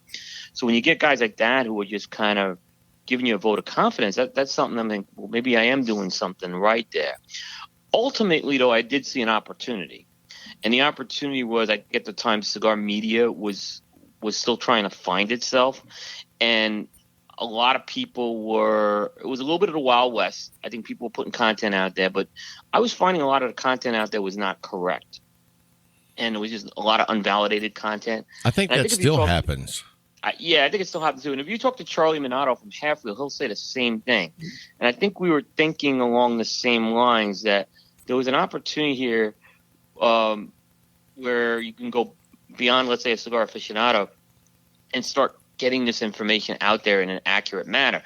So when you get guys like that who are just kind of giving you a vote of confidence, that's something I'm thinking, well, maybe I am doing something right there. Ultimately, though, I did see an opportunity. And the opportunity was, I think at the time, cigar media was still trying to find itself. And a lot of people it was a little bit of the Wild West. I think people were putting content out there, but I was finding a lot of the content out there was not correct. And it was just a lot of unvalidated content. I think that still happens. I think it still happens too. And if you talk to Charlie Minato from Half Wheel, he'll say the same thing. And I think we were thinking along the same lines, that there was an opportunity here where you can go beyond, let's say, a cigar aficionado and start getting this information out there in an accurate manner.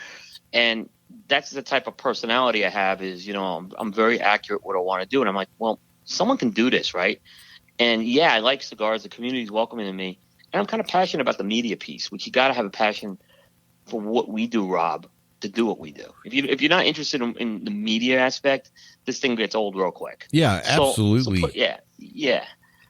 And that's the type of personality I have, is, I'm very accurate what I want to do. And I'm like, well, someone can do this, right? And yeah, I like cigars. The community's welcoming to me. And I'm kind of passionate about the media piece, which you got to have a passion for what we do, Rob, to do what we do. If you're not interested in the media aspect, this thing gets old real quick. Yeah, absolutely. Yeah.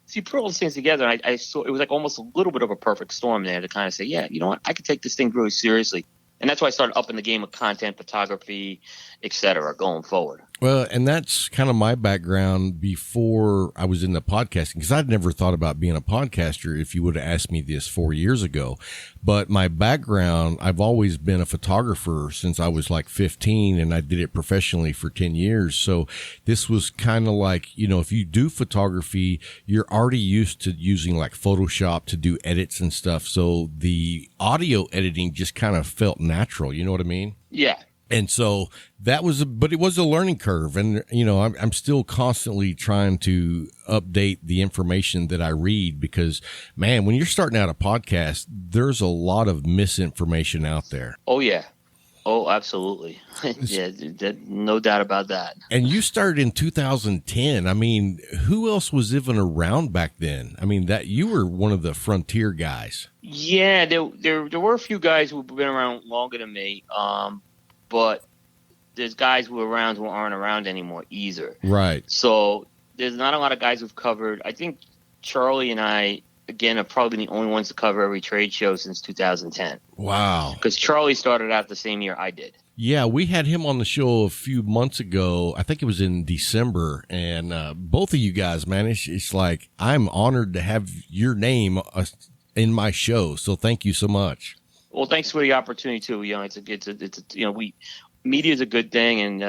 So you put all these things together, and I saw it was like almost a little bit of a perfect storm there to kind of say, yeah, you know what, I could take this thing really seriously. And that's why I started upping the game of content, photography, et cetera, going forward. Well, and that's kind of my background before I was into podcasting, because I'd never thought about being a podcaster if you would have asked me this 4 years ago. But my background, I've always been a photographer since I was like 15, and I did it professionally for 10 years. So this was kind of like, if you do photography, you're already used to using like Photoshop to do edits and stuff. So the audio editing just kind of felt natural. You know what I mean? Yeah. And so but it was a learning curve. And, I'm still constantly trying to update the information that I read, because, man, when you're starting out a podcast, there's a lot of misinformation out there. Oh, yeah. Oh, absolutely. Yeah, no doubt about that. And you started in 2010. I mean, who else was even around back then? I mean, that you were one of the frontier guys. Yeah, there were a few guys who've been around longer than me. But there's guys who are around who aren't around anymore either. Right. So there's not a lot of guys who've covered. I think Charlie and I, again, are probably the only ones to cover every trade show since 2010. Wow. Because Charlie started out the same year I did. Yeah, we had him on the show a few months ago. I think it was in December. And both of you guys, man, it's like I'm honored to have your name in my show. So thank you so much. Well, thanks for the opportunity too. Media is a good thing, and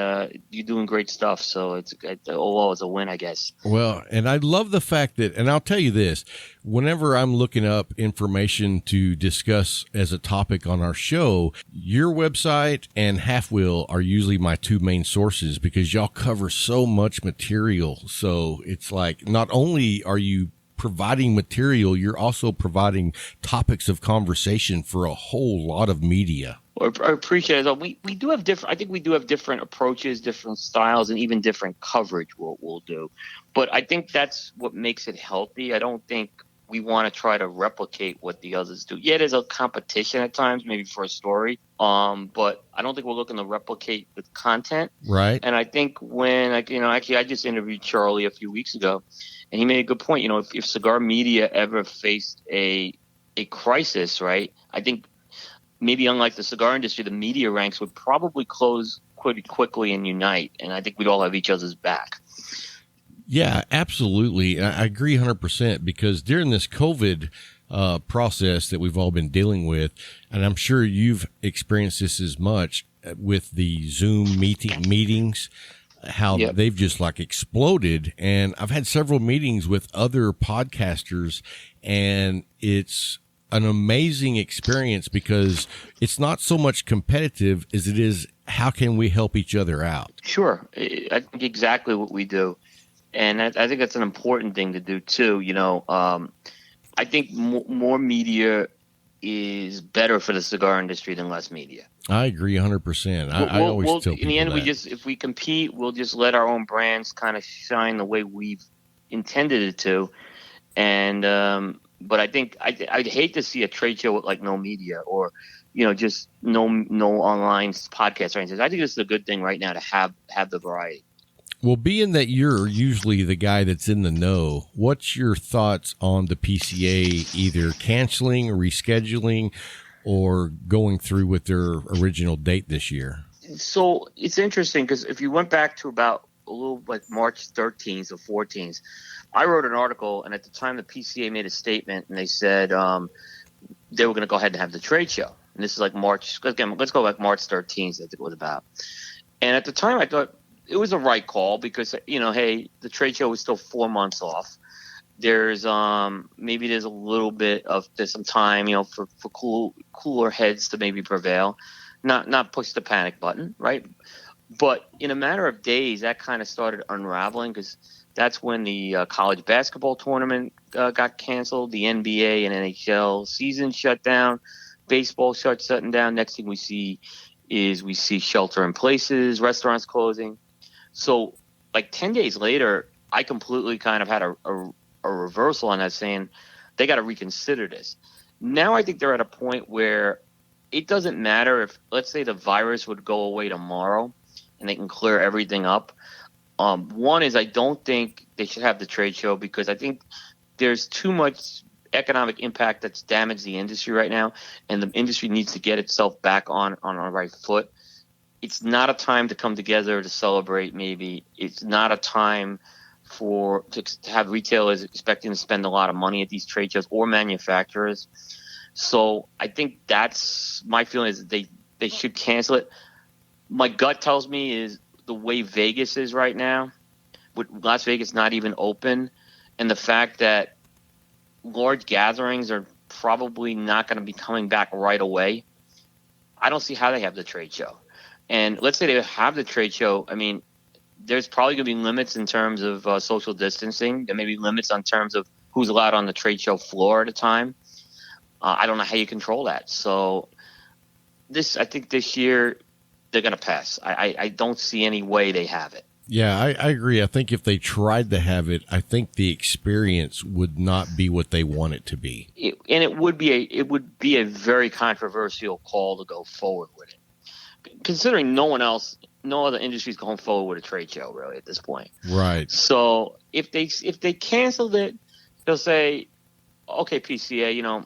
you're doing great stuff. So it's a win, I guess. Well, and I love the fact that, and I'll tell you this, whenever I'm looking up information to discuss as a topic on our show, your website and Half Wheel are usually my two main sources, because y'all cover so much material. So it's like, not only are you providing material, you're also providing topics of conversation for a whole lot of media. Well, I appreciate it. We do have different. I think we do have different approaches, different styles, and even different coverage. We'll do, but I think that's what makes it healthy. I don't think we want to try to replicate what the others do. Yeah, there's a competition at times, maybe for a story. But I don't think we're looking to replicate the content. Right. And I think actually, I just interviewed Charlie a few weeks ago, and he made a good point. If cigar media ever faced a crisis, right, I think maybe unlike the cigar industry, the media ranks would probably close pretty quickly and unite, and I think we'd all have each other's back. Yeah, absolutely. I agree 100%, because during this COVID process that we've all been dealing with, and I'm sure you've experienced this as much with the Zoom meetings, how they've just like exploded. And I've had several meetings with other podcasters, and it's an amazing experience, because it's not so much competitive as it is how can we help each other out. Sure. I think exactly what we do. And I think that's an important thing to do too. I think more media is better for the cigar industry than less media. I agree 100%. I always tell people in the end, that. if we compete, we'll just let our own brands kind of shine the way we've intended it to. And, but I think I'd hate to see a trade show with like no media, or, just no online podcasts or anything. I think this is a good thing right now to have the variety. Well, being that you're usually the guy that's in the know, what's your thoughts on the PCA either canceling, rescheduling, or going through with their original date this year? So it's interesting, because if you went back to about a little like March 13th or 14th, I wrote an article, and at the time the PCA made a statement, and they said they were going to go ahead and have the trade show. And this is like March. Again, let's go like March 13th. I think it was about. And at the time, I thought it was a right call because hey, the trade show was still 4 months off. There's maybe there's a little bit of there's some time for cooler heads to maybe prevail, not push the panic button, right? But in a matter of days, that kind of started unraveling because that's when the college basketball tournament got canceled, the NBA and NHL season shut down, baseball shutting down. Next thing we see shelter in places, restaurants closing. So like 10 days later, I completely kind of had a reversal on that, saying they got to reconsider this. Now I think they're at a point where it doesn't matter if, let's say, the virus would go away tomorrow and they can clear everything up. One is I don't think they should have the trade show because I think there's too much economic impact that's damaged the industry right now, and the industry needs to get itself back on the right foot. It's not a time to come together to celebrate. Maybe it's not a time to have retailers expecting to spend a lot of money at these trade shows or manufacturers. So I think that's my feeling is that they should cancel it. My gut tells me is the way Vegas is right now, with Las Vegas not even open, and the fact that large gatherings are probably not going to be coming back right away. I don't see how they have the trade show. And let's say they have the trade show. I mean, there's probably going to be limits in terms of social distancing. There may be limits on terms of who's allowed on the trade show floor at a time. I don't know how you control that. So I think this year they're going to pass. I don't see any way they have it. Yeah, I agree. I think if they tried to have it, I think the experience would not be what they want it to be. It would be a very controversial call to go forward with it, considering no other industry is going forward with a trade show really at this point. Right. So if they canceled it, they'll say, okay, PCA,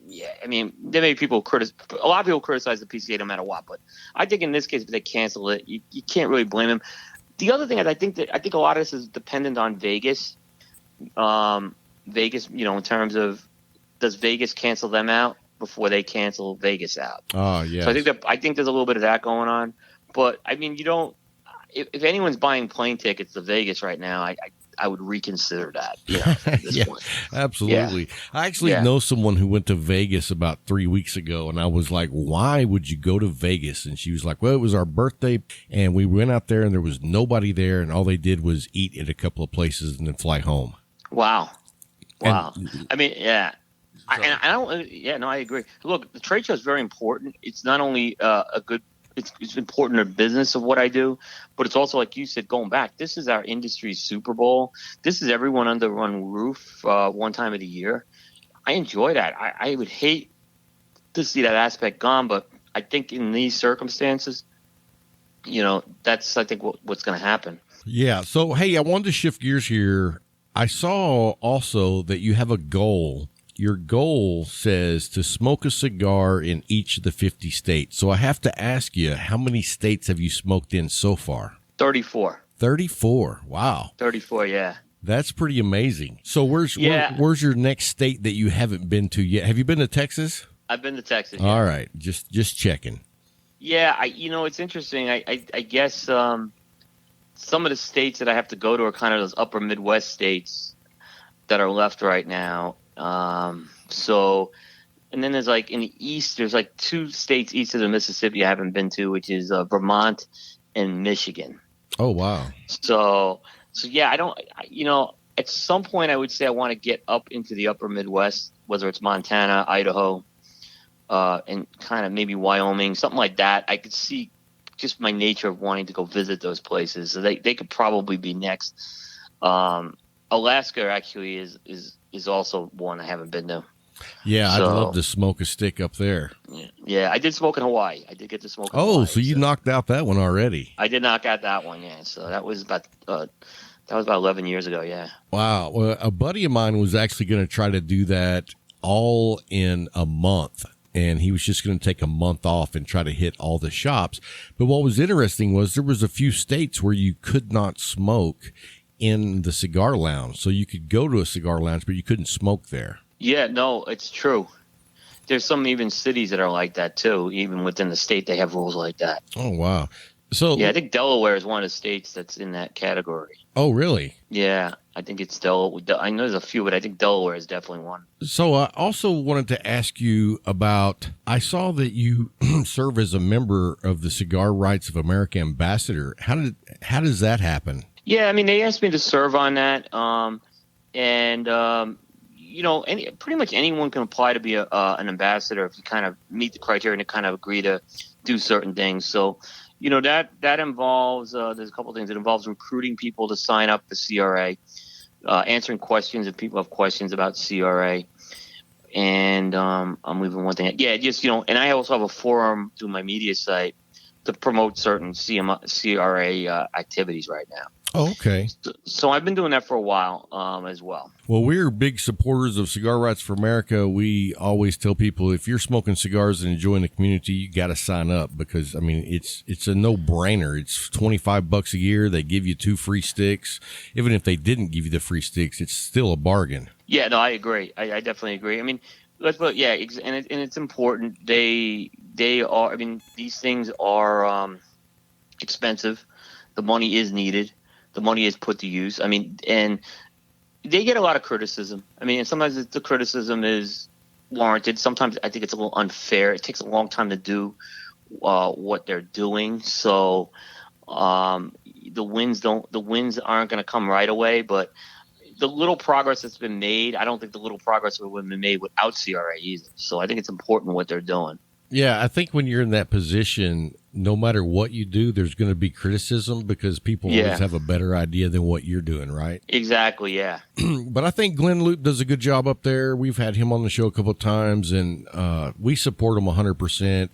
yeah. I mean, there may be a lot of people criticize the PCA no matter what, but I think in this case, if they cancel it, you can't really blame them. The other thing is I think a lot of this is dependent on Vegas. Vegas, in terms of does Vegas cancel them out before they cancel Vegas out? Oh, yeah. So I think there's a little bit of that going on. But I mean, if anyone's buying plane tickets to Vegas right now, I would reconsider that. At this point. Absolutely. Yeah. I actually know someone who went to Vegas about 3 weeks ago, and I was like, why would you go to Vegas? And she was like, well, it was our birthday, and we went out there, and there was nobody there, and all they did was eat at a couple of places and then fly home. Wow. I mean, yeah. I agree. Look, the trade show is very important. It's not only it's important to business of what I do, but it's also, like you said, going back, this is our industry's Super Bowl. This is everyone under one roof one time of the year. I enjoy that. I would hate to see that aspect gone, but I think in these circumstances, that's, I think, what's going to happen. Yeah. So, hey, I wanted to shift gears here. I saw also that you have a goal. Your goal says to smoke a cigar in each of the 50 states. So I have to ask you, how many states have you smoked in so far? 34. 34. Wow. 34, yeah. That's pretty amazing. So where's your next state that you haven't been to yet? Have you been to Texas? I've been to Texas. Yeah. All right. Just checking. Yeah, it's interesting. I guess some of the states that I have to go to are kind of those upper Midwest states that are left right now. And then there's like in the East, there's like 2 states east of the Mississippi I haven't been to, which is Vermont and Michigan. Oh, wow. So yeah, at some point I would say I want to get up into the upper Midwest, whether it's Montana, Idaho, and kind of maybe Wyoming, something like that. I could see just my nature of wanting to go visit those places. So they could probably be next. Alaska actually is also one I haven't been to. Yeah, I'd love to smoke a stick up there. Yeah, I did smoke in Hawaii. I did get to smoke in Hawaii. Hawaii. So you knocked out that one already. I did knock out that one, yeah. So that was about 11 years ago, yeah. Wow. Well, a buddy of mine was actually going to try to do that all in a month. and he was just going to take a month off and try to hit all the shops. But what was interesting was there was a few states where you could not smoke in the cigar lounge. So you could go to a cigar lounge, but you couldn't smoke there. Yeah, no, it's true. There's some even cities that are like that too. Even within the state, they have rules like that. Oh, wow. So yeah, I think Delaware is one of the states that's in that category. Oh, really? Yeah, I think it's Delaware. I know there's a few, but I think Delaware is definitely one. So I also wanted to ask you about, I saw that you serve as a member of the Cigar Rights of America ambassador. How does that happen? Yeah, I mean, they asked me to serve on that. Pretty much anyone can apply to be an ambassador if you kind of meet the criteria and kind of agree to do certain things. So, that involves, there's a couple of things. It involves recruiting people to sign up for CRA, answering questions if people have questions about CRA. And I'm leaving one thing. Yeah, just, and I also have a forum through my media site to promote certain CRA activities right now. Oh, okay. So I've been doing that for a while as well. Well, we're big supporters of Cigar Rights for America. We always tell people if you're smoking cigars and enjoying the community, you got to sign up because, I mean, it's a no-brainer. It's $25 a year. They give you 2 free sticks. Even if they didn't give you the free sticks, it's still a bargain. Yeah, no, I agree. I definitely agree. I mean, it's important. They are. I mean, these things are expensive. The money is needed. The money is put to use. I mean, and they get a lot of criticism. I mean, and sometimes the criticism is warranted. Sometimes I think it's a little unfair. It takes a long time to do what they're doing. So the wins aren't going to come right away. But the little progress that's been made, I don't think the little progress would have been made without CRA either. So I think it's important what they're doing. Yeah, I think when you're in that position, no matter what you do, there's going to be criticism because people always have a better idea than what you're doing, right? Exactly, yeah. But I think Glenn Loop does a good job up there. We've had him on the show a couple of times, and we support him 100%.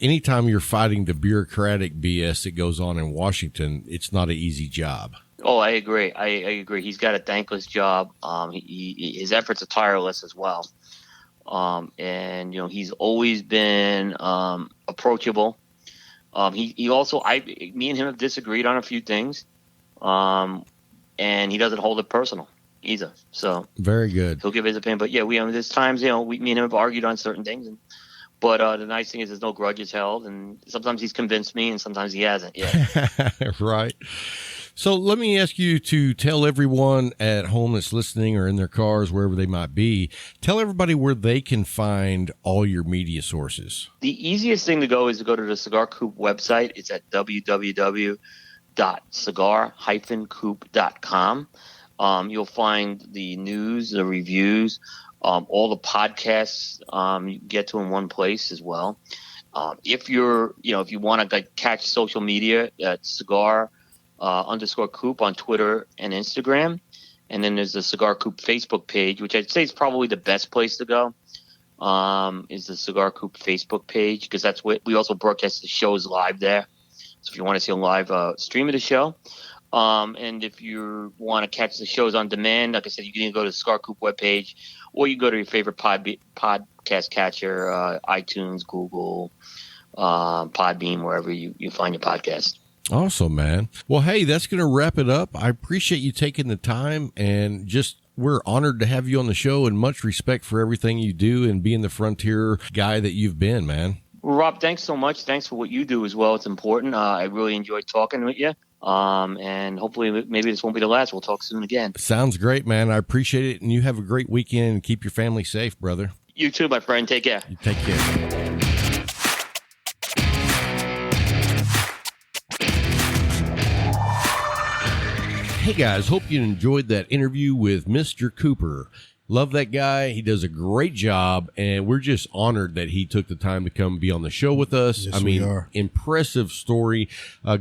Anytime you're fighting the bureaucratic BS that goes on in Washington, it's not an easy job. Oh, I agree. I agree. He's got a thankless job. His efforts are tireless as well. He's always been approachable. He also, me and him have disagreed on a few things, and he doesn't hold it personal either. So very good. He'll give his opinion, but yeah, there's times me and him have argued on certain things, but the nice thing is there's no grudges held, and sometimes he's convinced me, and sometimes he hasn't. Yeah, right. So let me ask you to tell everyone at home that's listening or in their cars, wherever they might be, tell everybody where they can find all your media sources. The easiest thing to go is to go to the Cigar Coop website. It's at www.cigar-coop.com. You'll find the news, the reviews, all the podcasts you can get to in one place as well. If you want to catch social media at Cigar _ Coop on Twitter and Instagram. And then there's the Cigar Coop Facebook page, which I'd say is probably the best place to go, is the Cigar Coop Facebook page, because that's what we also broadcast the shows live there. So if you want to see a live stream of the show, and if you want to catch the shows on demand, like I said, you can either go to the Cigar Coop webpage, or you go to your favorite podcast catcher, iTunes, Google, Podbean, wherever you find your podcast. Awesome, man. Well, hey, that's going to wrap it up. I appreciate you taking the time, and we're honored to have you on the show, and much respect for everything you do and being the frontier guy that you've been, man. Well, Rob, thanks so much. Thanks for what you do as well. It's important. I really enjoyed talking with you. And hopefully maybe this won't be the last. We'll talk soon again. Sounds great, man. I appreciate it. And you have a great weekend and keep your family safe, brother. You too, my friend. Take care. You take care. Hey guys, hope you enjoyed that interview with Mr. Cooper. Love that guy. He does a great job, and we're just honored that he took the time to come be on the show with us. Yes, we are. Impressive story.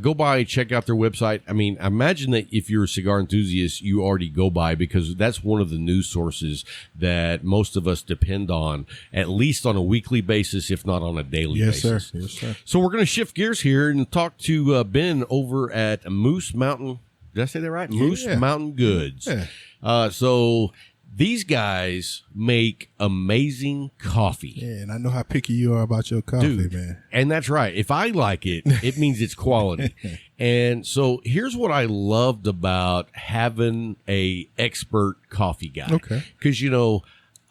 Go by, check out their website. I mean, imagine that if you're a cigar enthusiast, you already go by, because that's one of the news sources that most of us depend on, at least on a weekly basis, if not on a daily basis. Sir. Yes, sir. So we're going to shift gears here and talk to Ben over at Moose Mountain. Did I say that right? Moose Mountain Goods. Yeah. So These guys make amazing coffee. Yeah, and I know how picky you are about your coffee, Dude, man. and that's right. If I like it, it means it's quality. And so here's what I loved about having a expert coffee guy. Okay. Because,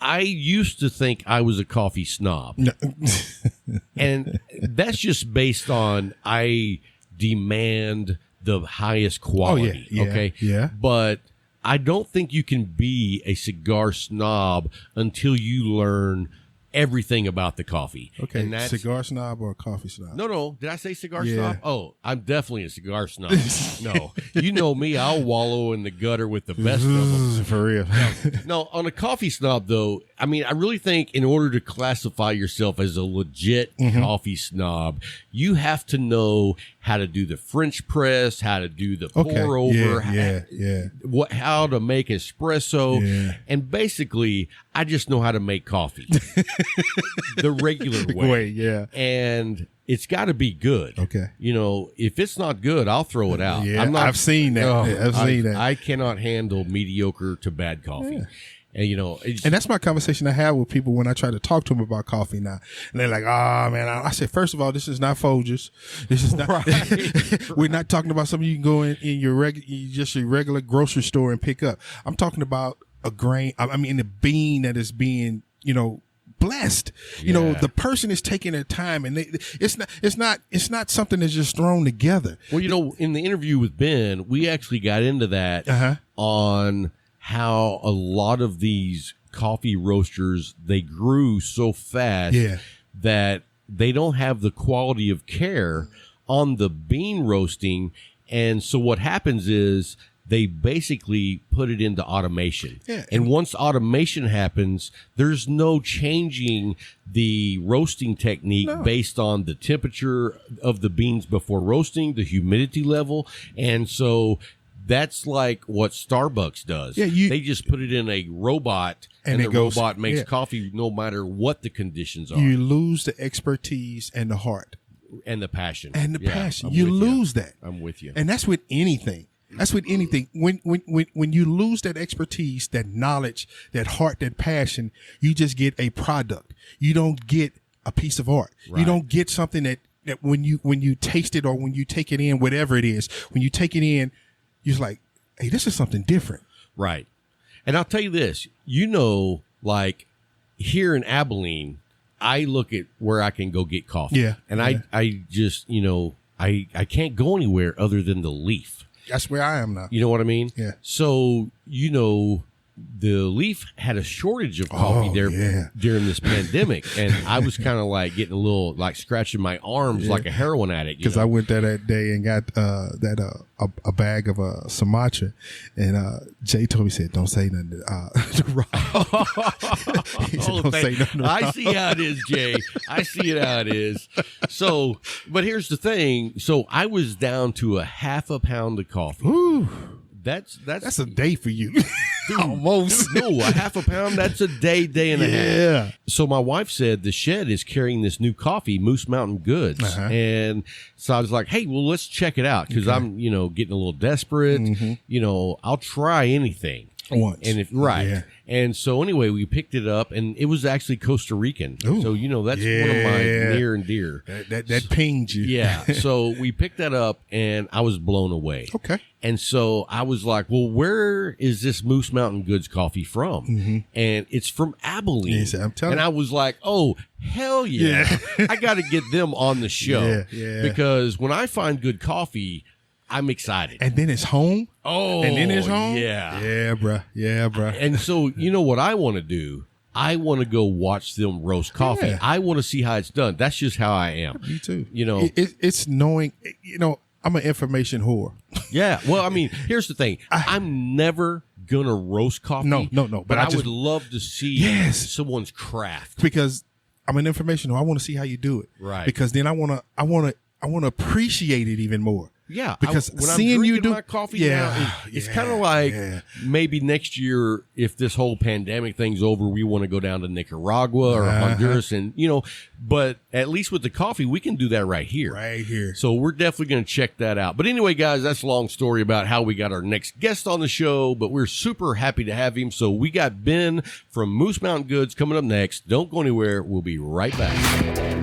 I used to think I was a coffee snob. No. And that's just based on I demand the highest quality. yeah, okay. yeah. But I don't think you can be a cigar snob until you learn everything about the coffee. Okay, And that's, cigar snob or coffee snob? no. Did I say cigar Yeah. snob? Oh, I'm definitely a cigar snob. No. You know me. I'll wallow in the gutter with the best of them. For real. No, on a coffee snob, though, I mean, I really think in order to classify yourself as a legit coffee snob, you have to know how to do the French press, how to do the pour over, how to make espresso. Yeah. And basically, I just know how to make coffee the regular way. Yeah. And it's got to be good. Okay. If it's not good, I'll throw it out. Yeah, I've seen that. I've seen that. I cannot handle mediocre to bad coffee. Yeah. And And that's my conversation I have with people when I try to talk to them about coffee now. And they're like, man, I said, first of all, this is not Folgers. This is not, we're not talking about something you can go in your regular grocery store and pick up. I'm talking about a grain. I mean, the bean that is being, blessed. The person is taking their time, and it's not something that's just thrown together. Well, in the interview with Ben, we actually got into that on how a lot of these coffee roasters, they grew so fast that they don't have the quality of care on the bean roasting. And so what happens is they basically put it into automation. Yeah. And once automation happens, there's no changing the roasting technique based on the temperature of the beans before roasting, the humidity level. And so that's like what Starbucks does. Yeah, they just put it in a robot, and the robot makes coffee no matter what the conditions are. You lose the expertise and the heart. And the passion. And the passion. You lose that. I'm with you. And that's with anything. That's with anything. When you lose that expertise, that knowledge, that heart, that passion, you just get a product. You don't get a piece of art. Right. You don't get something that when you taste it or when you take it in, whatever it is, when you take it in, you're just like, hey, this is something different. Right. And I'll tell you this, like here in Abilene, I look at where I can go get coffee. Yeah. And I just, I can't go anywhere other than the Leaf. That's where I am now. You know what I mean? Yeah. So, the Leaf had a shortage of coffee during this pandemic. And I was kind of like getting a little, like scratching my arms like a heroin addict. Because I went there that day and got a bag of Sumatra. And Jay told me, said, don't say nothing to Rob. He said, don't say nothing to Rob. I see how it is, Jay. I see it how it is. So, but here's the thing. So I was down to a half a pound of coffee. Ooh. That's a day for you. Dude, almost. No, a half a pound, that's a day and a half. So my wife said the shed is carrying this new coffee, Moose Mountain Goods. And so I was like, hey, well, let's check it out because I'm, getting a little desperate. I'll try anything. Once. And Yeah. And so anyway, we picked it up and it was actually Costa Rican. Ooh. So, that's one of my near and dear. That pinged you. Yeah. So we picked that up and I was blown away. Okay. And so I was like, well, where is this Moose Mountain Goods coffee from? And it's from Abilene. Yes, I'm telling and I was like, oh, hell yeah. I got to get them on the show. Yeah. Because when I find good coffee, I'm excited. And then it's home. Oh, and then it's home. Yeah. Yeah, bruh. Yeah, bruh. And so, what I want to do? I want to go watch them roast coffee. Yeah. I want to see how it's done. That's just how I am. Me too. It's knowing, I'm an information whore. Yeah. Well, I mean, here's the thing. I'm never going to roast coffee. No. But I would love to see someone's craft. Because I'm an information whore. I want to see how you do it. Right. Because then I want to appreciate it even more. Yeah, because when seeing I'm you drinking do my coffee now, it's kind of like maybe next year, if this whole pandemic thing's over, we want to go down to Nicaragua or Honduras, and but at least with the coffee, we can do that right here. Right here. So we're definitely going to check that out. But anyway, guys, that's a long story about how we got our next guest on the show, but we're super happy to have him. So we got Ben from Moose Mountain Goods coming up next. Don't go anywhere. We'll be right back.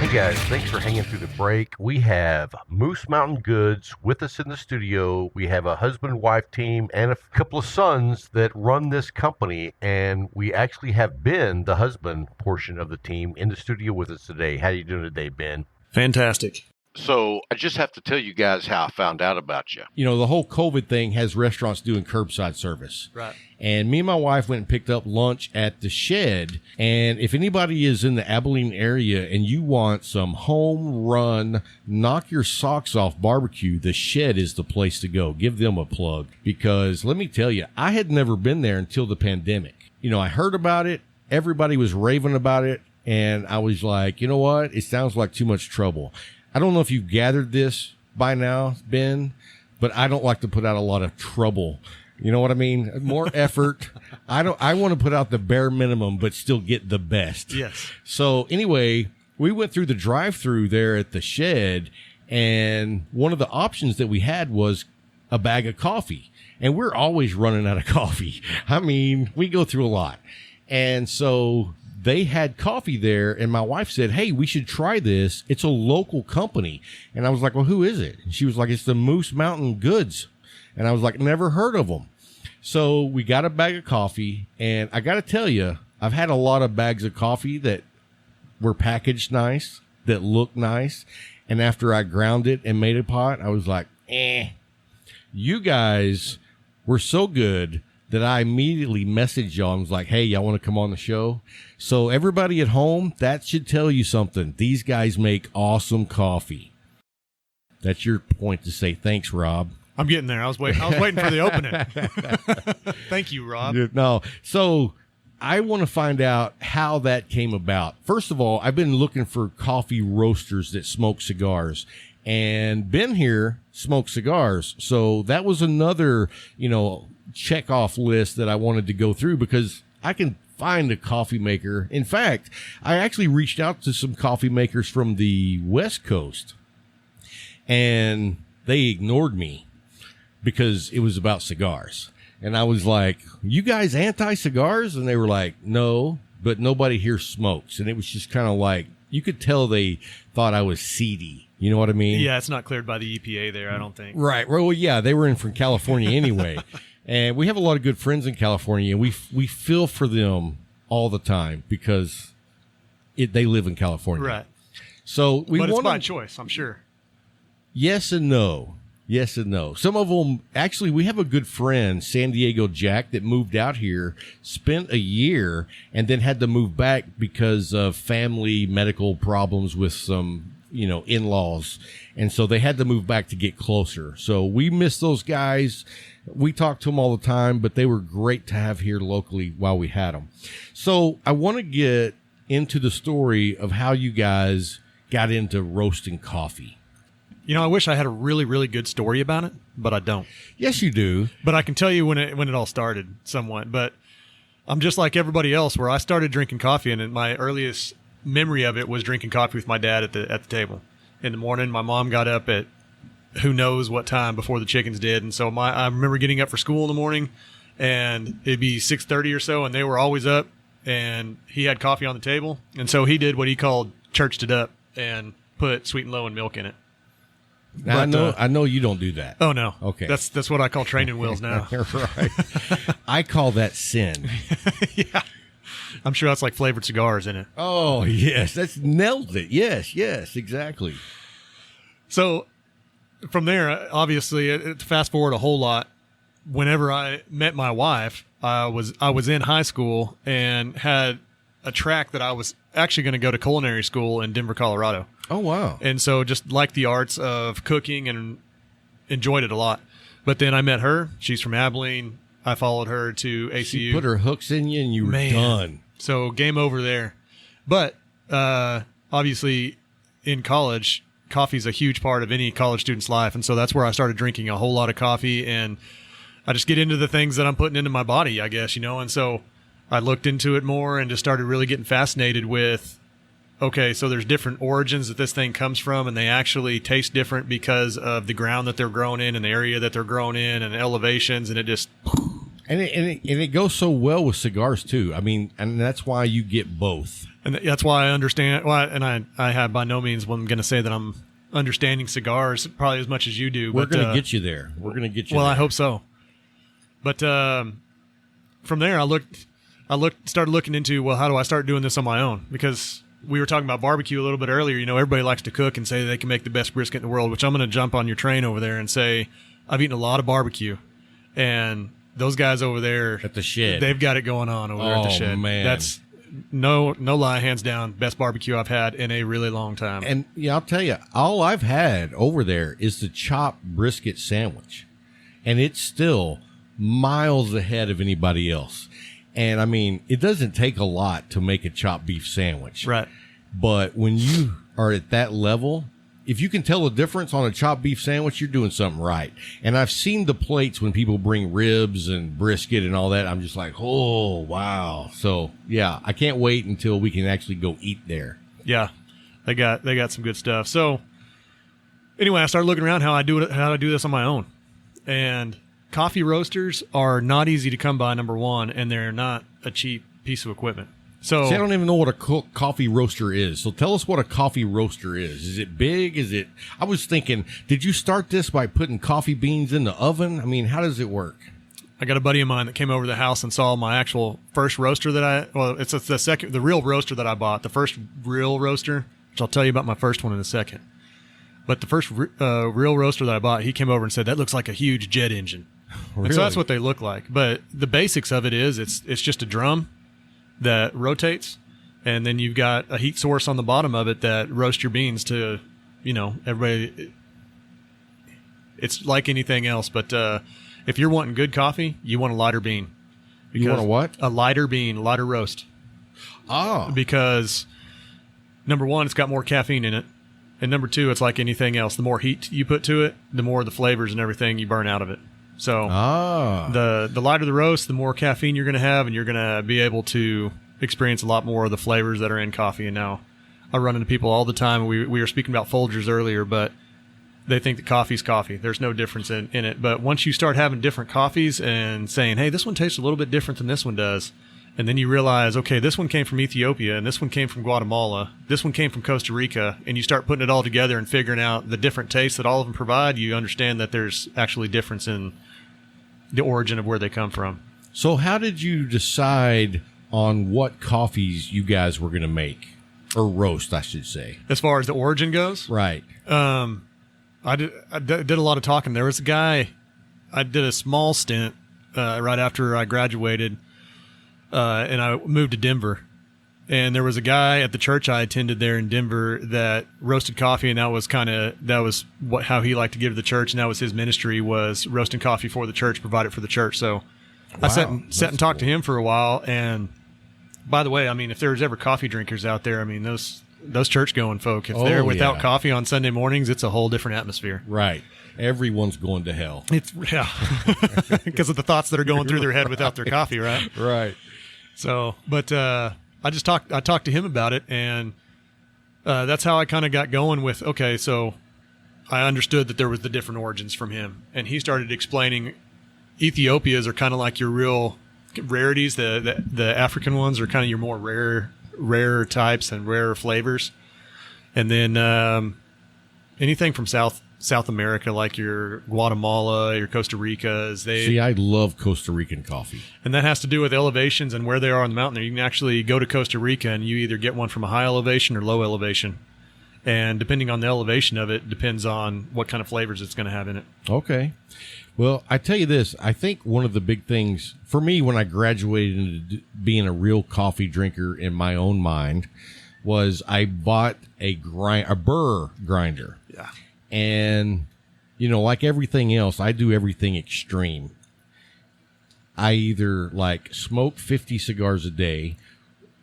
Hey guys, thanks for hanging through the break. We have Moose Mountain Goods with us in the studio. We have a husband-wife team and a couple of sons that run this company, and we actually have Ben, the husband portion of the team, in the studio with us today. How you doing today, Ben? Fantastic. So I just have to tell you guys how I found out about you. You know, the whole COVID thing has restaurants doing curbside service. Right. And me and my wife went and picked up lunch at the Shed. And if anybody is in the Abilene area and you want some home run, knock your socks off barbecue, the Shed is the place to go. Give them a plug. Because let me tell you, I had never been there until the pandemic. You know, I heard about it. Everybody was raving about it. And I was like, you know what? It sounds like too much trouble. I don't know if you've gathered this by now, Ben, but I don't like to put out a lot of trouble. You know what I mean? More effort. I want to put out the bare minimum, but still get the best. Yes. So anyway, we went through the drive-through there at the Shed, and one of the options that we had was a bag of coffee. And we're always running out of coffee. I mean, we go through a lot. And so they had coffee there, and my wife said, hey, we should try this. It's a local company. And I was like, well, who is it? And she was like, it's the Moose Mountain Goods. And I was like, never heard of them. So we got a bag of coffee, and I got to tell you, I've had a lot of bags of coffee that were packaged nice, that looked nice. And after I ground it and made a pot, I was like, you guys were so good that I immediately messaged y'all and was like, hey, y'all want to come on the show? So everybody at home, that should tell you something. These guys make awesome coffee. That's your point to say thanks, Rob. I'm getting there. I was waiting for the opening. Thank you, Rob. No. So I want to find out how that came about. First of all, I've been looking for coffee roasters that smoke cigars. And Ben here smokes cigars. So that was another, check off list that I wanted to go through because I can find a coffee maker. In fact, I actually reached out to some coffee makers from the West Coast, and they ignored me because it was about cigars. And I was like, you guys anti-cigars? And they were like, no, but nobody here smokes. And it was just kind of like, you could tell they thought I was seedy. You know what I mean? Yeah, it's not cleared by the EPA there, I don't think. Right. Well, yeah, they were in from California anyway. And we have a lot of good friends in California, and we feel for them all the time because they live in California. Right. So but it's by choice, I'm sure. Yes and no. Yes and no. Some of them, actually, we have a good friend, San Diego Jack, that moved out here, spent a year, and then had to move back because of family medical problems with some in-laws. And so they had to move back to get closer. So we miss those guys. We talk to them all the time, but they were great to have here locally while we had them. So I want to get into the story of how you guys got into roasting coffee. I wish I had a really, really good story about it, but I don't. Yes, you do. But I can tell you when it all started somewhat. But I'm just like everybody else where I started drinking coffee, and my earliest memory of it was drinking coffee with my dad at the table. In the morning, my mom got up at who knows what time before the chickens did. And so I remember getting up for school in the morning, and it'd be 6:30 or so, and they were always up, and he had coffee on the table. And so he did what he called churched it up and put sweet and low and milk in it. Now, I know you don't do that. Oh, no. Okay. That's what I call training wheels now. Right. I call that sin. Yeah. I'm sure that's like flavored cigars in it. Oh, yes. That's nailed it. Yes, exactly. So from there, obviously, to fast forward a whole lot, whenever I met my wife, I was in high school and had a track that I was actually going to go to culinary school in Denver, Colorado. Oh, wow. And so just liked the arts of cooking and enjoyed it a lot. But then I met her. She's from Abilene. I followed her to ACU. She put her hooks in you and you were done. So game over there. But obviously, in college, coffee is a huge part of any college student's life, and so that's where I started drinking a whole lot of coffee, and I just get into the things that I'm putting into my body, I guess, and so I looked into it more and just started really getting fascinated with, okay, so there's different origins that this thing comes from, and they actually taste different because of the ground that they're grown in and the area that they're grown in and elevations, and it just... And it goes so well with cigars, too. I mean, and that's why you get both. And that's why I understand, and I have by no means I'm going to say that I'm understanding cigars probably as much as you do. We're going to get you there. We're going to get you there. Well, I hope so. But from there, I started looking into, well, how do I start doing this on my own? Because we were talking about barbecue a little bit earlier. Everybody likes to cook and say they can make the best brisket in the world, which I'm going to jump on your train over there and say I've eaten a lot of barbecue, and those guys over there at the shed, they've got it going on over there at the shed. Man. That's no lie, hands down, best barbecue I've had in a really long time. And yeah, I'll tell you, all I've had over there is the chopped brisket sandwich, and it's still miles ahead of anybody else. And I mean, it doesn't take a lot to make a chopped beef sandwich, right? But when you are at that level, if you can tell the difference on a chopped beef sandwich, you're doing something right. And I've seen the plates when people bring ribs and brisket and all that. I'm just like, oh, wow. So, yeah, I can't wait until we can actually go eat there. Yeah, they got some good stuff. So, anyway, I started looking around how I do this on my own. And coffee roasters are not easy to come by, number one, and they're not a cheap piece of equipment. So, see, I don't even know what a coffee roaster is. So tell us what a coffee roaster is. Is it big? I was thinking, did you start this by putting coffee beans in the oven? I mean, how does it work? I got a buddy of mine that came over to the house and saw my actual first roaster it's the real roaster that I bought, the first real roaster, which I'll tell you about my first one in a second. But the first real roaster that I bought, he came over and said, that looks like a huge jet engine. Really? And so that's what they look like. But the basics of it is it's just a drum that rotates, and then you've got a heat source on the bottom of it that roasts your beans to, everybody. It's like anything else, but if you're wanting good coffee, you want a lighter bean. You want a what? A lighter bean, lighter roast. Oh. Because, number one, it's got more caffeine in it, and number two, it's like anything else. The more heat you put to it, the more the flavors and everything you burn out of it. So the lighter the roast, the more caffeine you're going to have, and you're going to be able to experience a lot more of the flavors that are in coffee. And now I run into people all the time. We were speaking about Folgers earlier, but they think that coffee's coffee. There's no difference in it. But once you start having different coffees and saying, hey, this one tastes a little bit different than this one does, and then you realize, okay, this one came from Ethiopia, and this one came from Guatemala, this one came from Costa Rica, and you start putting it all together and figuring out the different tastes that all of them provide, you understand that there's actually difference in the origin of where they come from. So how did you decide on what coffees you guys were going to make? Or roast, I should say. As far as the origin goes? Right. I did a lot of talking. There was a guy, I did a small stint right after I graduated, and I moved to Denver. And there was a guy at the church I attended there in Denver that roasted coffee, and that was how he liked to give to the church, and that was his ministry, was roasting coffee for the church, provided for the church. So wow, I sat and talked to him for a while. And by the way, I mean, if there's ever coffee drinkers out there, I mean, those church-going folk, if they're without coffee on Sunday mornings, it's a whole different atmosphere. Right. Everyone's going to hell. Yeah. Because of the thoughts that are going through their head without their coffee, right? Right. So, but I talked to him about it, and that's how I kind of got going with, okay, so I understood that there was the different origins from him. And he started explaining Ethiopias are kind of like your real rarities. The African ones are kind of your more rarer types and rarer flavors. And then anything from South America, like your Guatemala, your Costa Rica, See, I love Costa Rican coffee. And that has to do with elevations and where they are on the mountain there. You can actually go to Costa Rica and you either get one from a high elevation or low elevation. And depending on the elevation of it, depends on what kind of flavors it's going to have in it. Okay. Well, I tell you this, I think one of the big things for me when I graduated into being a real coffee drinker in my own mind was I bought a burr grinder. Yeah. And, like everything else, I do everything extreme. I either smoke 50 cigars a day,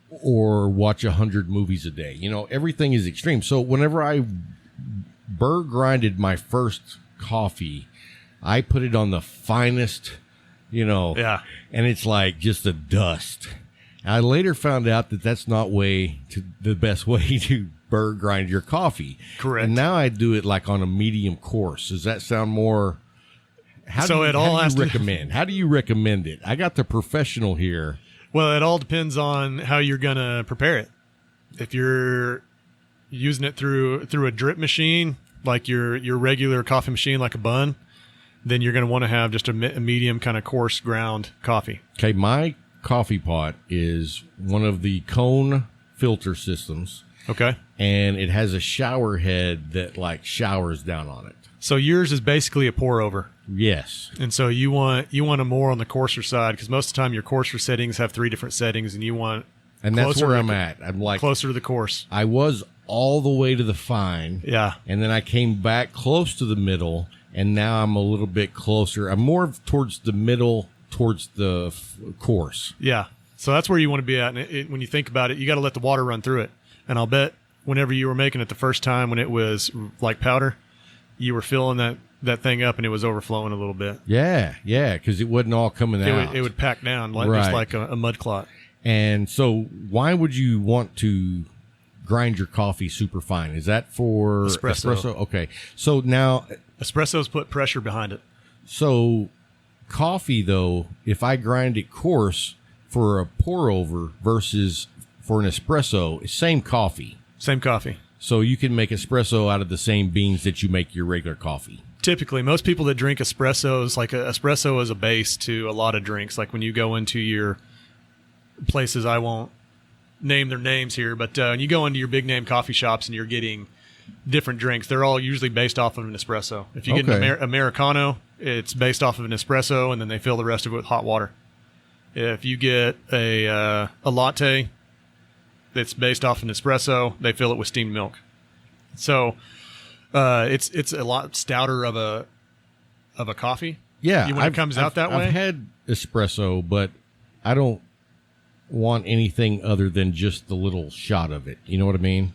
or watch 100 movies a day. You know, everything is extreme. So whenever I burr grinded my first coffee, I put it on the finest, you know, and it's like just a dust. I later found out that that's not the best way to burr grind your coffee. Correct. And now I do it like on a medium course. Does that sound more? How do you recommend it? I got the professional here. Well, it all depends on how you're going to prepare it. If you're using it through a drip machine, like your regular coffee machine, like a bun, then you're going to want to have just a medium kind of coarse ground coffee. Okay, my coffee pot is one of the cone filter systems. Okay. And it has a shower head that like showers down on it. So yours is basically a pour over. Yes. And so you want a more on the coarser side, because most of the time your coarser settings have 3 different settings, and you want that's where I'm at. I'm like closer to the coarse. I was all the way to the fine. Yeah. And then I came back close to the middle, and now I'm a little bit closer. I'm more towards the middle, towards the coarse. Yeah. So that's where you want to be at. And when you think about it, you got to let the water run through it. And I'll bet whenever you were making it the first time when it was like powder, you were filling that thing up and it was overflowing a little bit. Yeah, because it wasn't all coming out. It would pack down just like a mud clot. And so why would you want to grind your coffee super fine? Is that for espresso? Okay. So now espresso's put pressure behind it. So coffee, though, if I grind it coarse for a pour over versus for an espresso, same coffee. Same coffee. So you can make espresso out of the same beans that you make your regular coffee. Typically, most people that drink espressos, like espresso is a base to a lot of drinks. Like when you go into your places, I won't name their names here, but when you go into your big name coffee shops and you're getting different drinks, they're all usually based off of an espresso. If you get an Americano, it's based off of an espresso, and then they fill the rest of it with hot water. If you get a latte that's based off an espresso, they fill it with steamed milk. So it's a lot stouter of a coffee. Yeah, when it comes out that way. I've had espresso, but I don't want anything other than just the little shot of it. You know what I mean?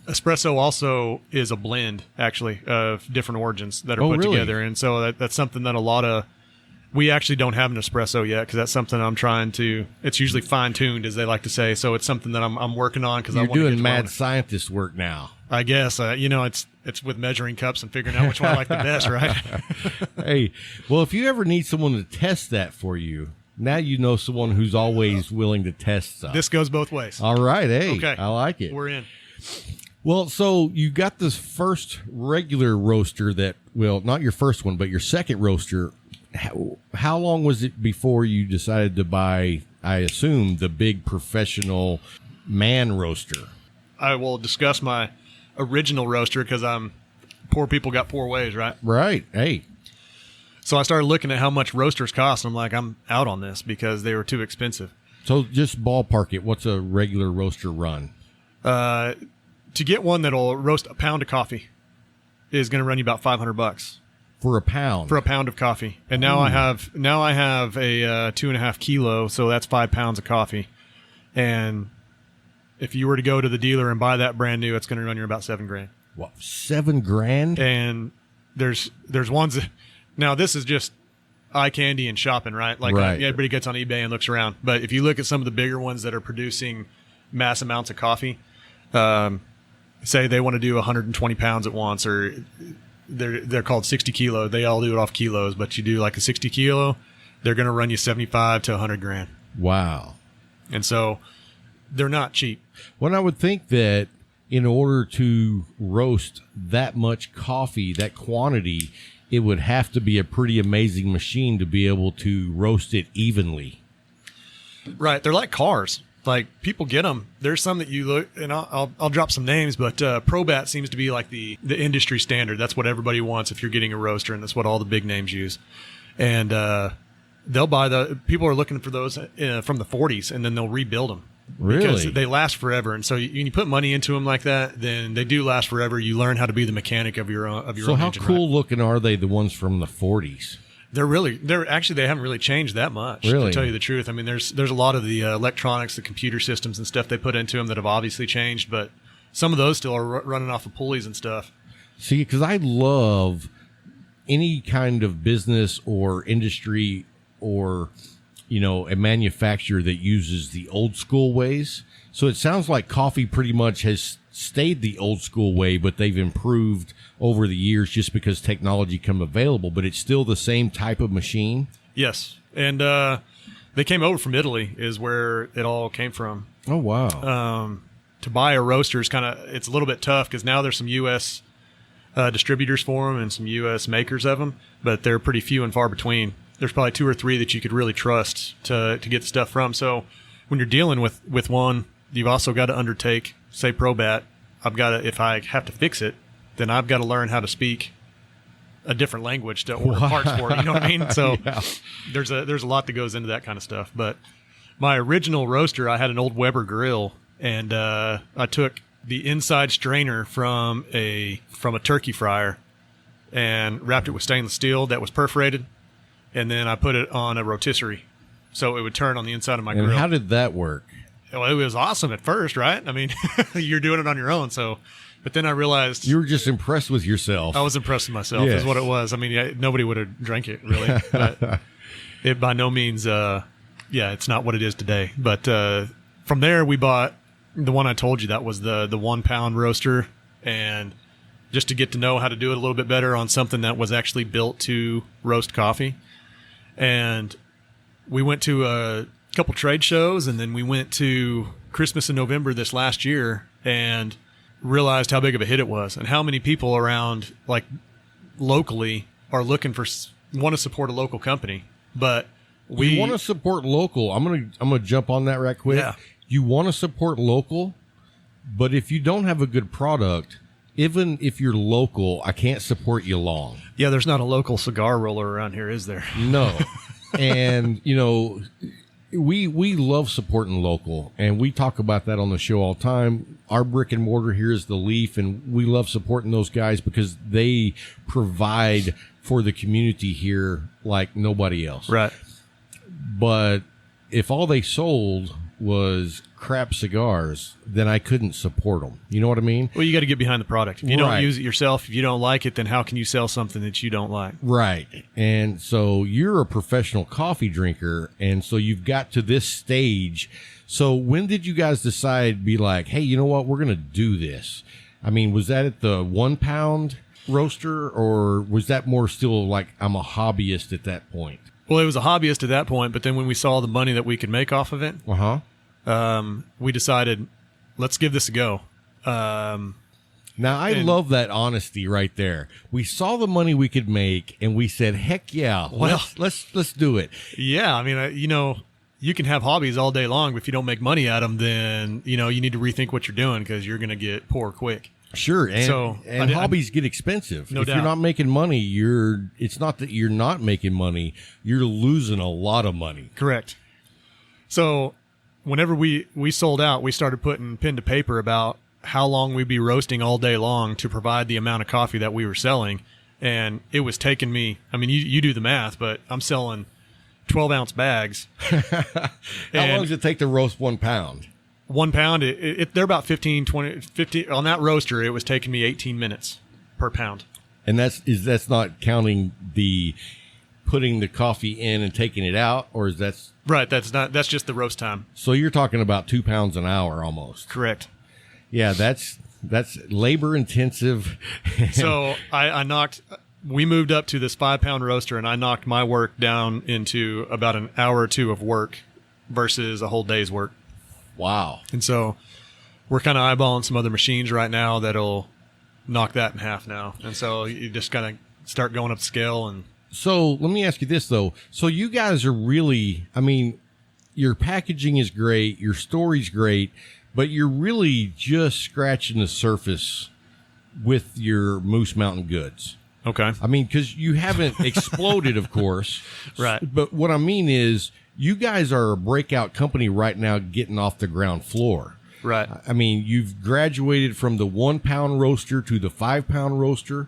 Espresso also is a blend, actually, of different origins that are put together. And so that's something that we actually don't have an espresso yet, because that's something I'm trying to, it's usually fine-tuned, as they like to say. So it's something that I'm working on, because I want to You're doing mad scientist work now. I guess. It's with measuring cups and figuring out which one I like the best, right? Hey, well, if you ever need someone to test that for you, now you know someone who's always willing to test stuff. This goes both ways. All right. Hey, okay. I like it. We're in. Well, so you got this first regular roaster not your first one, but your second roaster. How long was it before you decided to buy, I assume, the big professional man roaster? I will discuss my original roaster, because poor people got poor ways, right? Right. Hey. So I started looking at how much roasters cost, and I'm like, I'm out on this because they were too expensive. So just ballpark it. What's a regular roaster run? To get one that'll roast a pound of coffee is going to run you about $500 for a pound. For a pound of coffee, and now I have a 2.5 kilo, so that's 5 pounds of coffee. And if you were to go to the dealer and buy that brand new, it's going to run you about $7,000. What, $7,000? And there's ones that, now this is just eye candy and shopping, right? Like right. Everybody gets on eBay and looks around, but if you look at some of the bigger ones that are producing mass amounts of coffee, say they want to do 120 pounds at once, or they're called 60 kilo. They all do it off kilos, but you do like a 60 kilo, they're going to run you 75 to $100,000. Wow. And so they're not cheap. Well, I would think that in order to roast that much coffee, that quantity, it would have to be a pretty amazing machine to be able to roast it evenly. Right. They're like cars. Like, people get them. There's some that you look, and I'll drop some names, but Probat seems to be like the industry standard. That's what everybody wants if you're getting a roaster, and that's what all the big names use. And they'll buy people are looking for those from the 40s, and then they'll rebuild them. Really? Because they last forever. And so when you put money into them like that, then they do last forever. You learn how to be the mechanic of your own So how engine, cool right? looking are they, the ones from the 40s? They haven't really changed that much, Really? to tell you the truth. I mean, there's a lot of the electronics, the computer systems and stuff they put into them that have obviously changed, but some of those still are running off of pulleys and stuff. See, because I love any kind of business or industry or, a manufacturer that uses the old school ways. So it sounds like coffee pretty much has stayed the old school way, but they've improved over the years just because technology come available, but it's still the same type of machine. Yes. And they came over from Italy is where it all came from. Oh, wow. To buy a roaster is it's a little bit tough because now there's some U.S. Distributors for them and some U.S. makers of them, but they're pretty few and far between. There's probably 2 or 3 that you could really trust to get the stuff from. So when you're dealing with one, you've also got to undertake, say Probat, if I have to fix it, then I've got to learn how to speak a different language to order parts for it. You know what I mean? So Yeah. there's a lot that goes into that kind of stuff. But my original roaster, I had an old Weber grill, and I took the inside strainer from a turkey fryer and wrapped it with stainless steel that was perforated, and then I put it on a rotisserie so it would turn on the inside of my And grill. how did that work? Well, it was awesome at first, right? I mean, you're doing it on your own. So, but then I realized You were just impressed with yourself. I was impressed with myself. Yes. Is what it was. I mean, nobody would have drank it really, but it by no means, it's not what it is today. But from there, we bought the one I told you that was the 1 pound roaster, and just to get to know how to do it a little bit better on something that was actually built to roast coffee. And we went to a couple trade shows, and then we went to Christmas in November this last year and realized how big of a hit it was and how many people around, like locally, are looking want to support a local company. But we want to support local. I'm gonna jump on that right quick. Yeah. You want to support local, but if you don't have a good product, even if you're local, I can't support you long. Yeah, there's not a local cigar roller around here, is there? No. And, we love supporting local, and we talk about that on the show all the time. Our brick and mortar here is the Leaf, and we love supporting those guys because they provide for the community here like nobody else. Right. But if all they sold was crap cigars, then I couldn't support them. You know what I mean? Well, you got to get behind the product. If you Right. don't use it yourself, if you don't like it, then how can you sell something that you don't like? Right. And so you're a professional coffee drinker, and so you've got to this stage. So when did you guys decide, be like, hey, you know what, we're going to do this? I mean, was that at the 1 pound roaster, or was that more still like I'm a hobbyist at that point? Well, it was a hobbyist at that point, but then when we saw the money that we could make off of it, we decided, let's give this a go. Now, I love that honesty right there. We saw the money we could make, and we said, heck yeah, Well- let's do it. Yeah, I mean, you can have hobbies all day long, but if you don't make money at them, then, you need to rethink what you're doing because you're going to get poor quick. Sure, and, So, and hobbies get expensive. No if doubt. you're not making money, it's not that you're not making money, you're losing a lot of money. Correct. So whenever we sold out, we started putting pen to paper about how long we'd be roasting all day long to provide the amount of coffee that we were selling. And it was taking me, I mean, you do the math, but I'm selling 12-ounce bags. How long does it take to roast 1 pound? 1 pound, they're about 15 on that roaster. It was taking me 18 minutes per pound. And that's not counting the putting the coffee in and taking it out, or is that Right. That's just the roast time. so you're talking about 2 pounds an hour almost? Correct. Yeah, that's labor intensive. So we moved up to this 5 pound roaster, and I knocked my work down into about an hour or two of work versus a whole day's work. Wow. And so we're kind of eyeballing some other machines right now that'll knock that in half now. And so you just kind of start going up scale. And So let me ask you this, though. So you guys are really, I mean, your packaging is great, your story's great, but you're really just scratching the surface with your Moose Mountain goods. okay. I mean, because you haven't exploded, of course. Right. But what I mean is, you guys are a breakout company right now getting off the ground floor. Right. I mean, you've graduated from the 1 pound roaster to the 5 pound roaster.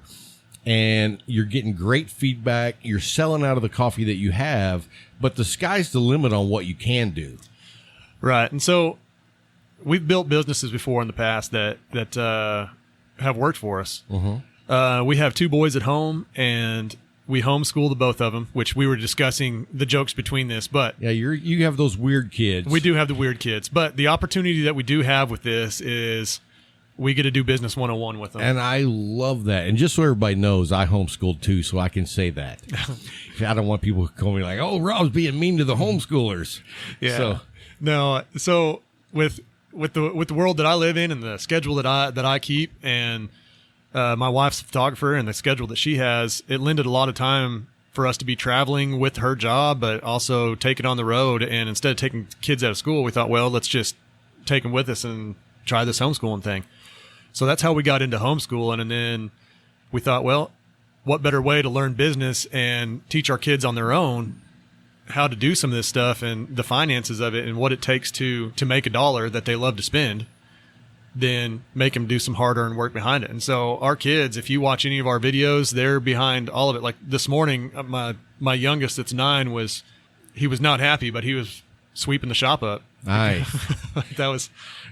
and you're getting great feedback. You're selling out of the coffee that you have, but the sky's the limit on what you can do. Right. And so we've built businesses before in the past that have worked for us. We have 2 boys at home, and we homeschool the both of them, which we were discussing the jokes between this. But yeah, you have those weird kids. We do have the weird kids. But the opportunity that we do have with this is we get to do business 101 with them. And I love that. And just so everybody knows, I homeschooled too, so I can say that. I don't want people to call me like, oh, Rob's being mean to the homeschoolers. Yeah. So with the world that I live in and the schedule that I keep, and my wife's a photographer and the schedule that she has, it lended a lot of time for us to be traveling with her job, but also take it on the road. And instead of taking kids out of school, we thought, well, let's just take them with us and try this homeschooling thing. So that's how we got into homeschooling. And then we thought, well, what better way to learn business and teach our kids on their own how to do some of this stuff and the finances of it and what it takes to make a dollar that they love to spend, then make them do some hard-earned work behind it. And so our kids, if you watch any of our videos, they're behind all of it. Like this morning, my youngest that's 9 was not happy, but he was sweeping the shop up. Nice.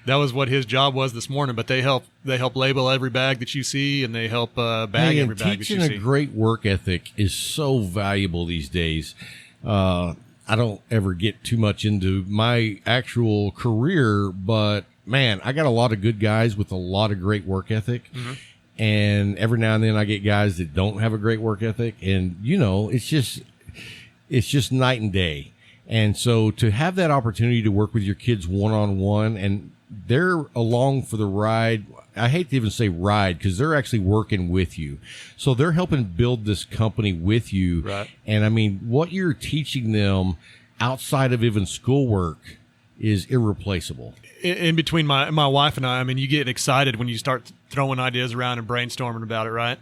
That was what his job was this morning. But they help label every bag that you see, and they help bag every bag that you see. Teaching a great work ethic is so valuable these days. I don't ever get too much into my actual career, but man, I got a lot of good guys with a lot of great work ethic. Mm-hmm. And every now and then I get guys that don't have a great work ethic, and it's just night and day. And so to have that opportunity to work with your kids one-on-one, and they're along for the ride. I hate to even say ride, because they're actually working with you. So they're helping build this company with you. Right. And I mean, what you're teaching them outside of even schoolwork is irreplaceable. In between my wife and I mean, you get excited when you start throwing ideas around and brainstorming about it, right?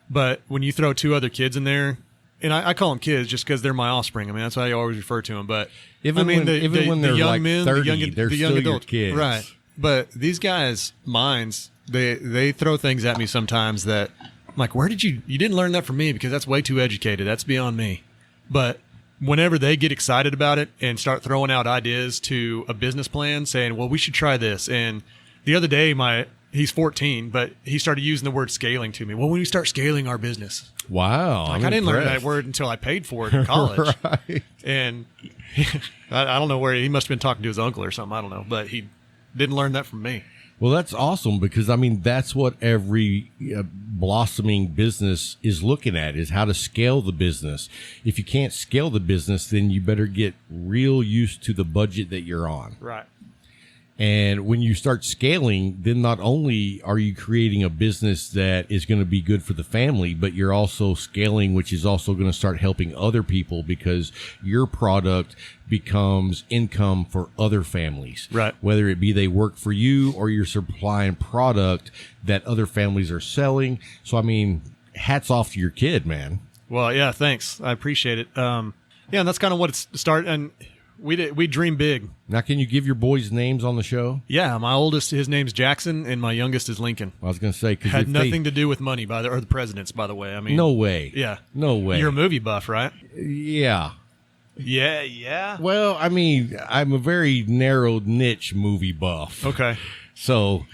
But when you throw 2 other kids in there, and I call them kids just because they're my offspring. I mean, that's how I always refer to them. But when they're young like men, 30, they're the still young your adults, kids. Right? But these guys' minds, they throw things at me sometimes that I'm like, where did you didn't learn that from me, because that's way too educated. That's beyond me. But whenever they get excited about it and start throwing out ideas to a business plan, saying, well, we should try this. And the other day, he's 14, but he started using the word scaling to me. Well, when we start scaling our business. Wow. I didn't learn that word until I paid for it in college. Right. And I don't know where he must have been talking to his uncle or something. I don't know, but he didn't learn that from me. Well, that's awesome, because I mean, that's what every blossoming business is looking at, is how to scale the business. If you can't scale the business, then you better get real used to the budget that you're on. Right. And when you start scaling, then not only are you creating a business that is going to be good for the family, but you're also scaling, which is also going to start helping other people, because your product becomes income for other families. Right. Whether it be they work for you or you're supplying product that other families are selling. So, I mean, hats off to your kid, man. Well, yeah, thanks. I appreciate it. Yeah, and that's kind of what it's started. And we dream big. Now, can you give your boys names on the show? Yeah, my oldest, his name's Jackson, and my youngest is Lincoln. I was going to say, because had nothing to do with money, or the presidents, by the way. I mean, no way. Yeah, no way. You're a movie buff, right? Yeah. Yeah. Well, I mean, I'm a very narrow niche movie buff. Okay. So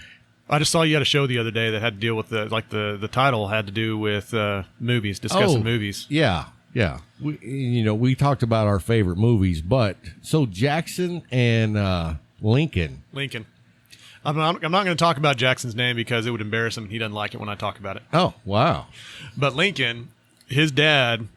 I just saw you had a show the other day that had to deal with the title had to do with movies, discussing movies. Yeah. Yeah. We talked about our favorite movies, but so Jackson and Lincoln. I'm not going to talk about Jackson's name because it would embarrass him. He doesn't like it when I talk about it. Oh, wow. But Lincoln, his dad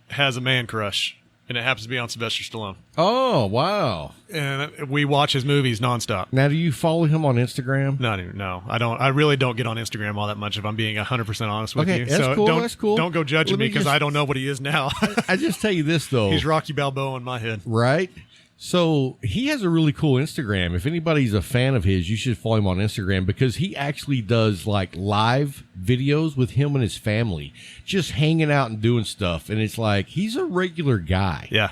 has a man crush, and it happens to be on Sylvester Stallone. Oh, wow. And we watch his movies nonstop. Now, do you follow him on Instagram? No, I don't. I really don't get on Instagram all that much, if I'm being 100% honest with you. That's cool. Don't, that's cool. Don't go judging me because I don't know what he is now. I just tell you this, though. He's Rocky Balboa in my head. Right? So he has a really cool Instagram. If anybody's a fan of his, you should follow him on Instagram, because he actually does like live videos with him and his family, just hanging out and doing stuff. And it's like, he's a regular guy. Yeah.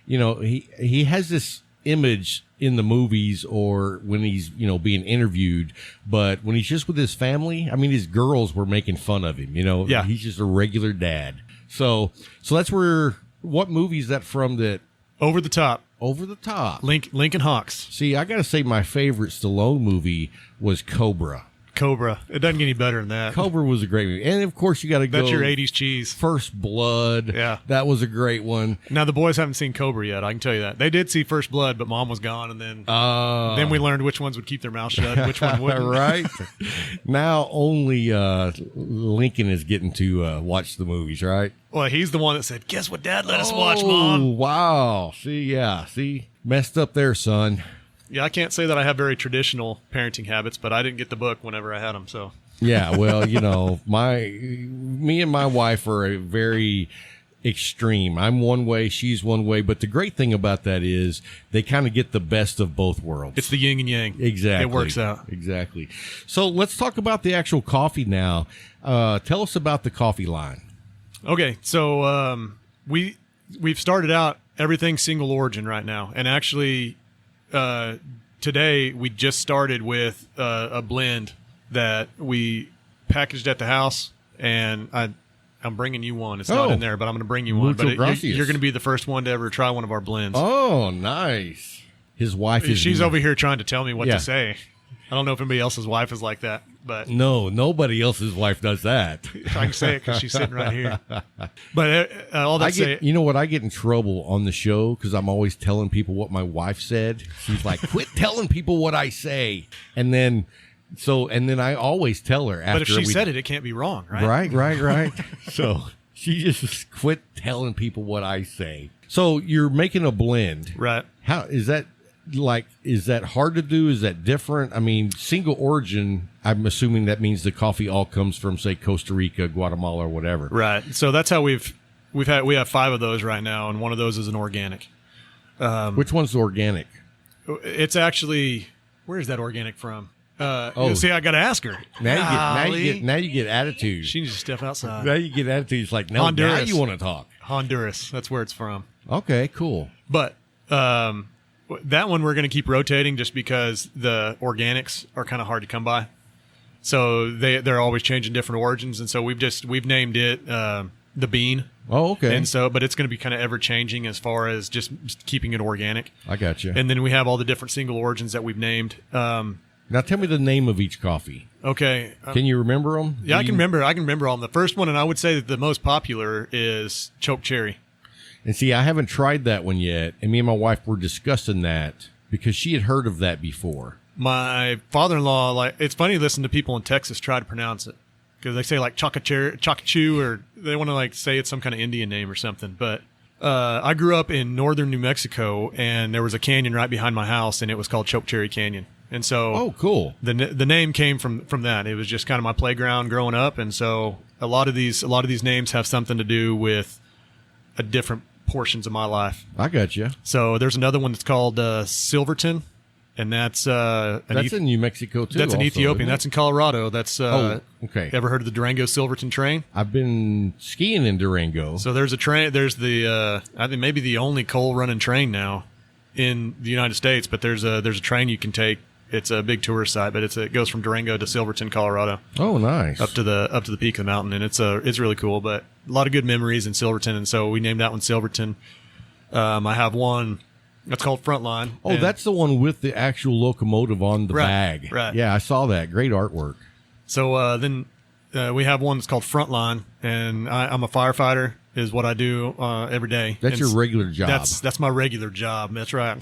He has this image in the movies or when he's, being interviewed. But when he's just with his family, I mean, his girls were making fun of him, Yeah. He's just a regular dad. So that's where, what movie is that from that? Over the Top. Over the Top. Lincoln Hawks. See, I got to say my favorite Stallone movie was Cobra. Cobra. It doesn't get any better than that. Cobra was a great movie. And, of course, you got to go. That's your 80s cheese. First Blood. Yeah. That was a great one. Now, the boys haven't seen Cobra yet. I can tell you that. They did see First Blood, but Mom was gone, and then we learned which ones would keep their mouth shut and which one wouldn't. Right. Now only Lincoln is getting to watch the movies, right? Well, he's the one that said, guess what Dad let us watch, Mom? Oh, wow. See? Messed up there, son. Yeah, I can't say that I have very traditional parenting habits, but I didn't get the book whenever I had them, so. Yeah, well, me and my wife are a very extreme. I'm one way, she's one way, but the great thing about that is they kind of get the best of both worlds. It's the yin and yang. Exactly. It works out. Exactly. So let's talk about the actual coffee now. Tell us about the coffee line. Okay, so we've started out everything single origin right now, and actually today we just started with a blend that we packaged at the house, and I'm bringing you one. It's not in there, but I'm going to bring you one. But you're going to be the first one to ever try one of our blends. Oh, nice. His wife is... She's over here trying to tell me what to say. I don't know if anybody else's wife is like that, but... No, nobody else's wife does that. I can say it because she's sitting right here. But all that say... You know what? I get in trouble on the show because I'm always telling people what my wife said. She's like, quit telling people what I say. And then I always tell her after... But if she said it, it can't be wrong, right? Right. So she just quit telling people what I say. So you're making a blend. Right. How is that... is that hard to do? Is that different? I mean, single origin, I'm assuming that means the coffee all comes from, say, Costa Rica, Guatemala, or whatever. Right. So that's how we have 5 of those right now, and one of those is an organic. Which one's organic? It's actually, where is that organic from? See, I got to ask her. Now you get attitude. She needs to step outside. Now you get attitude. It's like, now you want to talk. Honduras. That's where it's from. Okay, cool. But that one we're going to keep rotating just because the organics are kind of hard to come by. So they're always changing different origins, and so we've named it the bean. Oh, okay. And so, but it's going to be kind of ever changing as far as just keeping it organic. I got you. And then we have all the different single origins that we've named. Now tell me the name of each coffee. Okay. Can you remember them? Yeah, I can remember all of them. The first one, and I would say that the most popular is Choke Cherry. And see, I haven't tried that one yet, and me and my wife were discussing that because she had heard of that before. My father-in-law, it's funny to listen to people in Texas try to pronounce it because they say like Chocachu, or they want to say it's some kind of Indian name or something. But I grew up in northern New Mexico, and there was a canyon right behind my house, and it was called Choke Cherry Canyon. And so, oh, cool. The name came from that. It was just kind of my playground growing up, and so a lot of these names have something to do with a different portions of my life. I got you. So there's another one that's called Silverton, and that's in New Mexico too. That's in also, Ethiopian. That's in Colorado. That's okay. Ever heard of the Durango Silverton train? I've been skiing in Durango. So there's a train. There's the I think maybe the only coal running train now in the United States. But there's a train you can take. It's a big tourist site, but it goes from Durango to Silverton, Colorado. Oh, nice. Up to the peak of the mountain, and it's really cool. But a lot of good memories in Silverton, and so we named that one Silverton. I have one that's called Frontline. Oh, that's the one with the actual locomotive on the bag. Right. Yeah, I saw that. Great artwork. So then we have one that's called Frontline, and I'm a firefighter. Is what I do every day. That's your regular job. That's my regular job. That's right.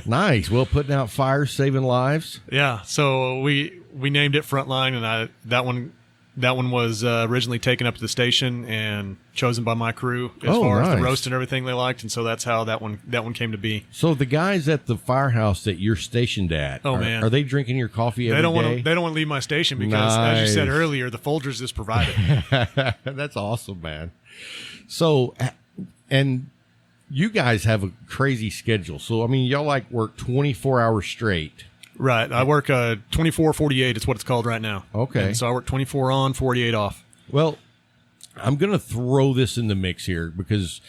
Nice. Well, putting out fires, saving lives. Yeah. So we named it Frontline, and that one was originally taken up to the station and chosen by my crew as far as the roast and everything they liked, and so that's how that one came to be. So the guys at the firehouse that you're stationed at, are they drinking your coffee every day? They don't want to leave my station because, as you said earlier, the Folgers is provided. That's awesome, man. So, and you guys have a crazy schedule. So, I mean, y'all work 24 hours straight. Right. I work 24/48. It's what it's called right now. Okay. And so I work 24 on, 48 off. Well, I'm going to throw this in the mix here because,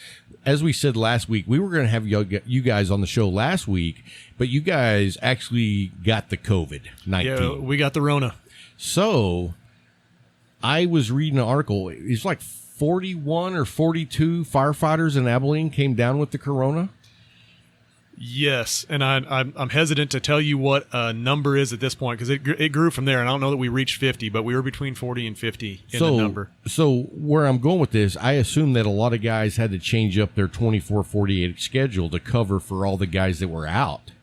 as we said last week, we were going to have you guys on the show last week, but you guys actually got the COVID-19. Yeah, we got the Rona. So I was reading an article. It's like 41 or 42 firefighters in Abilene came down with the corona. Yes, and I'm hesitant to tell you what a number is at this point because it grew from there, and I don't know that we reached 50, but we were between 40 and 50 in the number. So where I'm going with this, I assume that a lot of guys had to change up their 24-48 schedule to cover for all the guys that were out.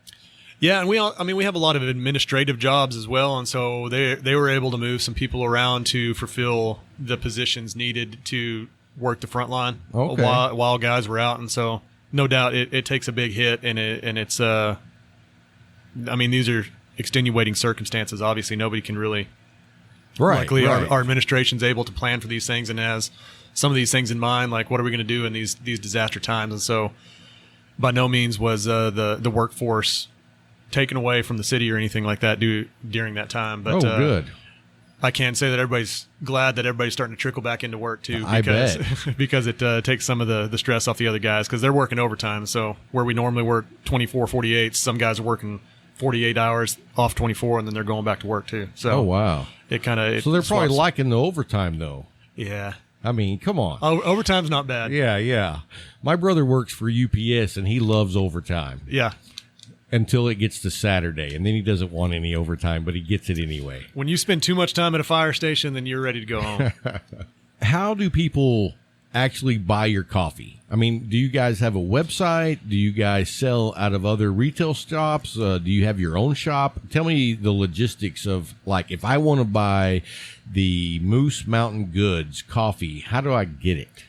Yeah, and we have a lot of administrative jobs as well, and so they were able to move some people around to fulfill the positions needed to work the front line while guys were out, and so. No doubt, it takes a big hit, and it's these are extenuating circumstances. Obviously, nobody can really. Luckily, our administration's able to plan for these things and has some of these things in mind, like what are we going to do in these disaster times. And so, by no means was the workforce taken away from the city or anything like that during that time. But good. I can say that everybody's glad that everybody's starting to trickle back into work too. I bet. Because it takes some of the stress off the other guys because they're working overtime. So where we normally work 24, 48, some guys are working 48 hours off 24, and then they're going back to work too. So wow. So they're probably liking the overtime though. Yeah. I mean, come on. Overtime's not bad. Yeah. My brother works for UPS, and he loves overtime. Yeah. Until it gets to Saturday, and then he doesn't want any overtime, but he gets it anyway. When you spend too much time at a fire station, then you're ready to go home. How do people actually buy your coffee? I mean, do you guys have a website? Do you guys sell out of other retail shops? Do you have your own shop? Tell me the logistics of, like, if I want to buy the Moose Mountain Goods coffee, how do I get it?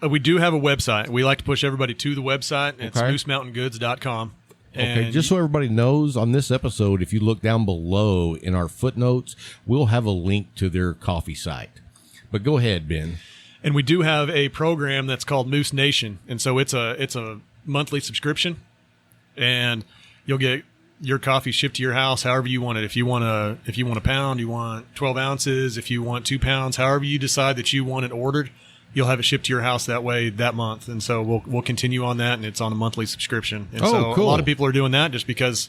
We do have a website. We like to push everybody to the website. It's moosemountaingoods.com. Okay, just so everybody knows, on this episode, if you look down below in our footnotes, we'll have a link to their coffee site. But go ahead, Ben. And we do have a program that's called Moose Nation, and so it's a monthly subscription, and you'll get your coffee shipped to your house however you want it. If you want a pound, you want 12 ounces. If you want 2 pounds, however you decide that you want it ordered, you'll have it shipped to your house that way that month. And so we'll continue on that, and it's on a monthly subscription. And so cool. A lot of people are doing that just because,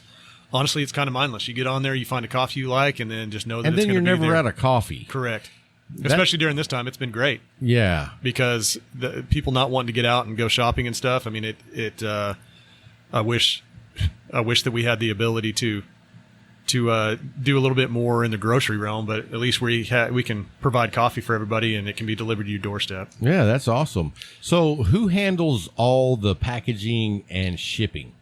honestly, it's kind of mindless. You get on there, you find a coffee you like, and then just know that it's going to be there. And then you're never out of coffee. Correct. Especially during this time, it's been great. Yeah. Because the people not wanting to get out and go shopping and stuff. I mean, I wish that we had the ability to do a little bit more in the grocery realm, but at least we can provide coffee for everybody, and it can be delivered to your doorstep. Yeah, that's awesome. So who handles all the packaging and shipping?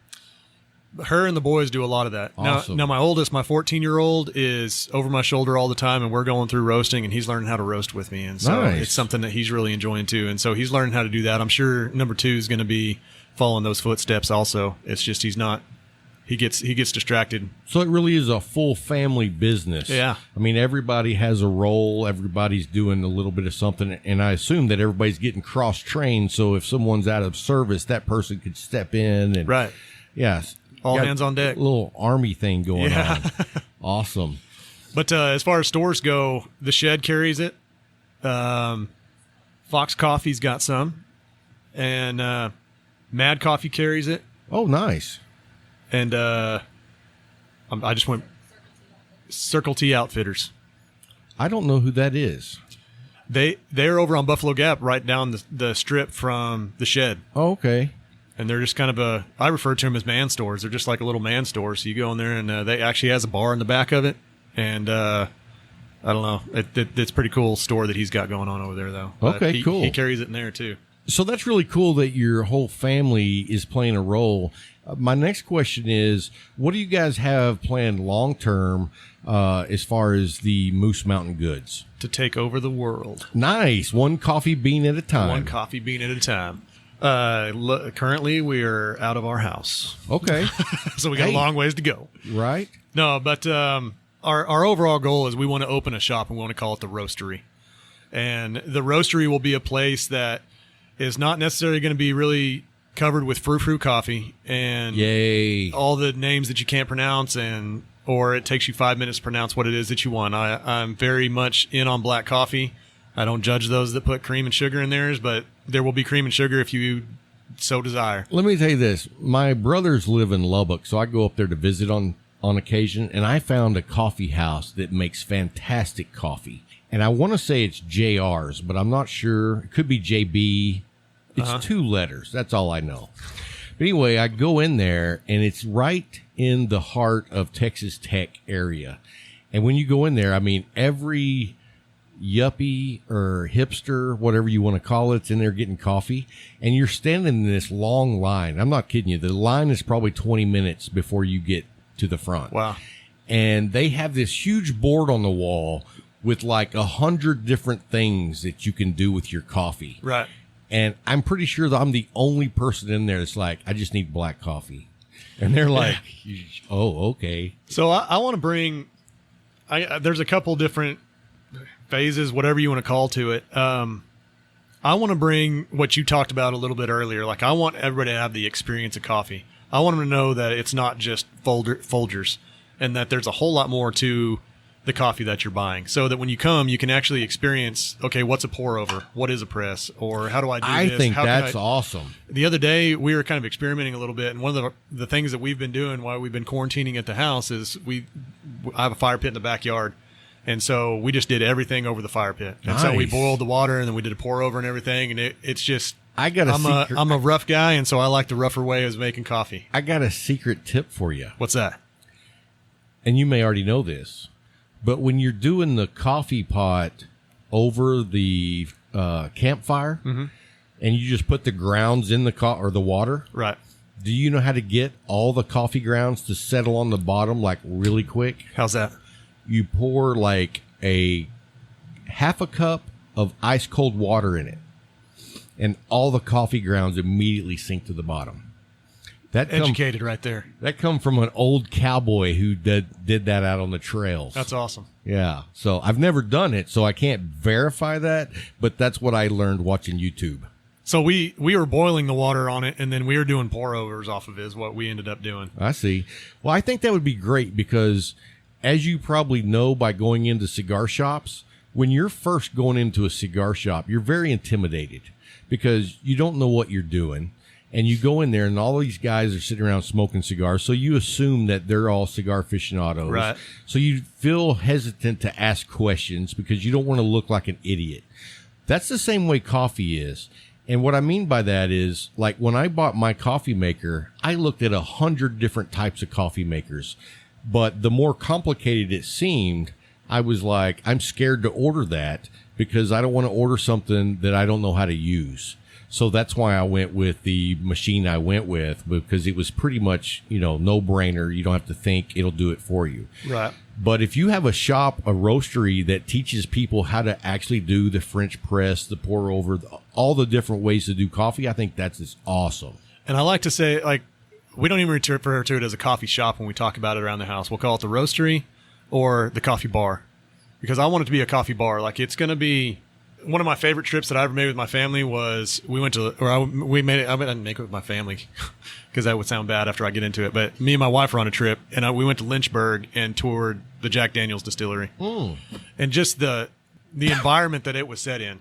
Her and the boys do a lot of that. Awesome. Now my oldest, my 14-year-old, is over my shoulder all the time, and we're going through roasting, and he's learning how to roast with me, and so nice. It's something that he's really enjoying too. And so he's learning how to do that. I'm sure number 2 is going to be following those footsteps also. It's just he gets distracted. So it really is a full family business. Yeah. I mean, everybody has a role. Everybody's doing a little bit of something. And I assume that everybody's getting cross-trained. So if someone's out of service, that person could step in. And right. Yes. All hands on deck. A little army thing going on. Awesome. But as far as stores go, the Shed carries it. Fox Coffee's got some. And Mad Coffee carries it. Oh, nice. And I just went Circle T Outfitters. I don't know who that is. They're over on Buffalo Gap, right down the strip from the Shed. Oh, okay. And they're just kind of I refer to them as man stores. They're just like a little man store. So you go in there, and they actually has a bar in the back of it. And I don't know. It's a pretty cool store that he's got going on over there, though. Okay, cool. He carries it in there, too. So that's really cool that your whole family is playing a role. My next question is, what do you guys have planned long term as far as the Moose Mountain Goods? To take over the world. Nice. One coffee bean at a time. One coffee bean at a time. Currently, we are out of our house. Okay. So we got a long ways to go. Right. No, but our overall goal is we want to open a shop, and we want to call it the Roastery. And the Roastery will be a place that is not necessarily going to be really covered with frou-frou coffee and yay, all the names that you can't pronounce, or it takes you 5 minutes to pronounce what it is that you want. I'm very much in on black coffee. I don't judge those that put cream and sugar in theirs, but there will be cream and sugar if you so desire. Let me tell you this. My brothers live in Lubbock, so I go up there to visit on occasion, and I found a coffee house that makes fantastic coffee. And I want to say it's JR's, but I'm not sure. It could be JB. It's 2 letters. That's all I know. But anyway, I go in there, and it's right in the heart of Texas Tech area. And when you go in there, I mean, every yuppie or hipster, whatever you want to call it, it's in there getting coffee. And you're standing in this long line. I'm not kidding you. The line is probably 20 minutes before you get to the front. Wow. And they have this huge board on the wall with like 100 different things that you can do with your coffee. Right. And I'm pretty sure that I'm the only person in there that's like, I just need black coffee. And they're like, oh, okay. So I want to bring, there's a couple different phases, whatever you want to call to it. I want to bring what you talked about a little bit earlier. Like, I want everybody to have the experience of coffee. I want them to know that it's not just Folgers, and that there's a whole lot more to the coffee that you're buying, so that when you come, you can actually experience, okay, what's a pour over? What is a press? Or how do I do this? I think that's awesome. The other day, we were kind of experimenting a little bit, and one of the things that we've been doing while we've been quarantining at the house is I have a fire pit in the backyard. And so we just did everything over the fire pit. And so we boiled the water, and then we did a pour over and everything. And it's just, I'm a rough guy, and so I like the rougher way of making coffee. I got a secret tip for you. What's that? And you may already know this, but when you're doing the coffee pot over the campfire, and you just put the grounds in the the water, right? Do you know how to get all the coffee grounds to settle on the bottom like really quick? How's that? You pour like a half a cup of ice cold water in it, and all the coffee grounds immediately sink to the bottom. Educated right there. That come from an old cowboy who did that out on the trails. That's awesome. Yeah. So I've never done it, so I can't verify that, but that's what I learned watching YouTube. So we were boiling the water on it, and then we were doing pour overs off of it is what we ended up doing. I see. Well, I think that would be great because, as you probably know by going into cigar shops, when you're first going into a cigar shop, you're very intimidated because you don't know what you're doing. And you go in there, and all these guys are sitting around smoking cigars, so you assume that they're all cigar aficionados. Right. So you feel hesitant to ask questions because you don't want to look like an idiot. That's the same way coffee is. And what I mean by that is, like, when I bought my coffee maker, I looked at 100 different types of coffee makers. But the more complicated it seemed, I was like, I'm scared to order that because I don't want to order something that I don't know how to use. So that's why I went with the machine I went with, because it was pretty much, no brainer. You don't have to think, it'll do it for you. Right. But if you have a shop, a roastery that teaches people how to actually do the French press, the pour over, all the different ways to do coffee, I think that's just awesome. And I like to say, like, we don't even refer to it as a coffee shop when we talk about it around the house. We'll call it the roastery or the coffee bar, because I want it to be a coffee bar. Like, it's going to be one of my favorite trips that I ever made with my family was I didn't make it with my family because that would sound bad after I get into it. But me and my wife were on a trip, and we went to Lynchburg and toured the Jack Daniel's distillery, and just the environment that it was set in.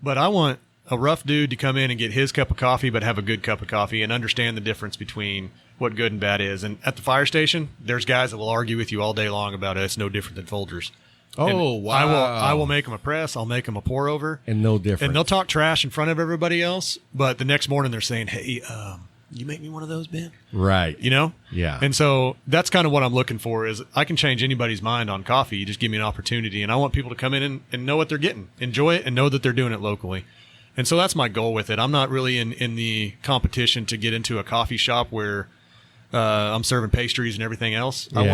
But I want a rough dude to come in and get his cup of coffee, but have a good cup of coffee and understand the difference between what good and bad is. And at the fire station, there's guys that will argue with you all day long about it. It's no different than Folgers. Oh, and wow. I will make them a press. I'll make them a pour over. And no difference. And they'll talk trash in front of everybody else, but the next morning they're saying, hey, you make me one of those, Ben? Right. Yeah. And so that's kind of what I'm looking for is I can change anybody's mind on coffee. You just give me an opportunity, and I want people to come in and know what they're getting, enjoy it, and know that they're doing it locally. And so that's my goal with it. I'm not really in the competition to get into a coffee shop where I'm serving pastries and everything else. Yeah. I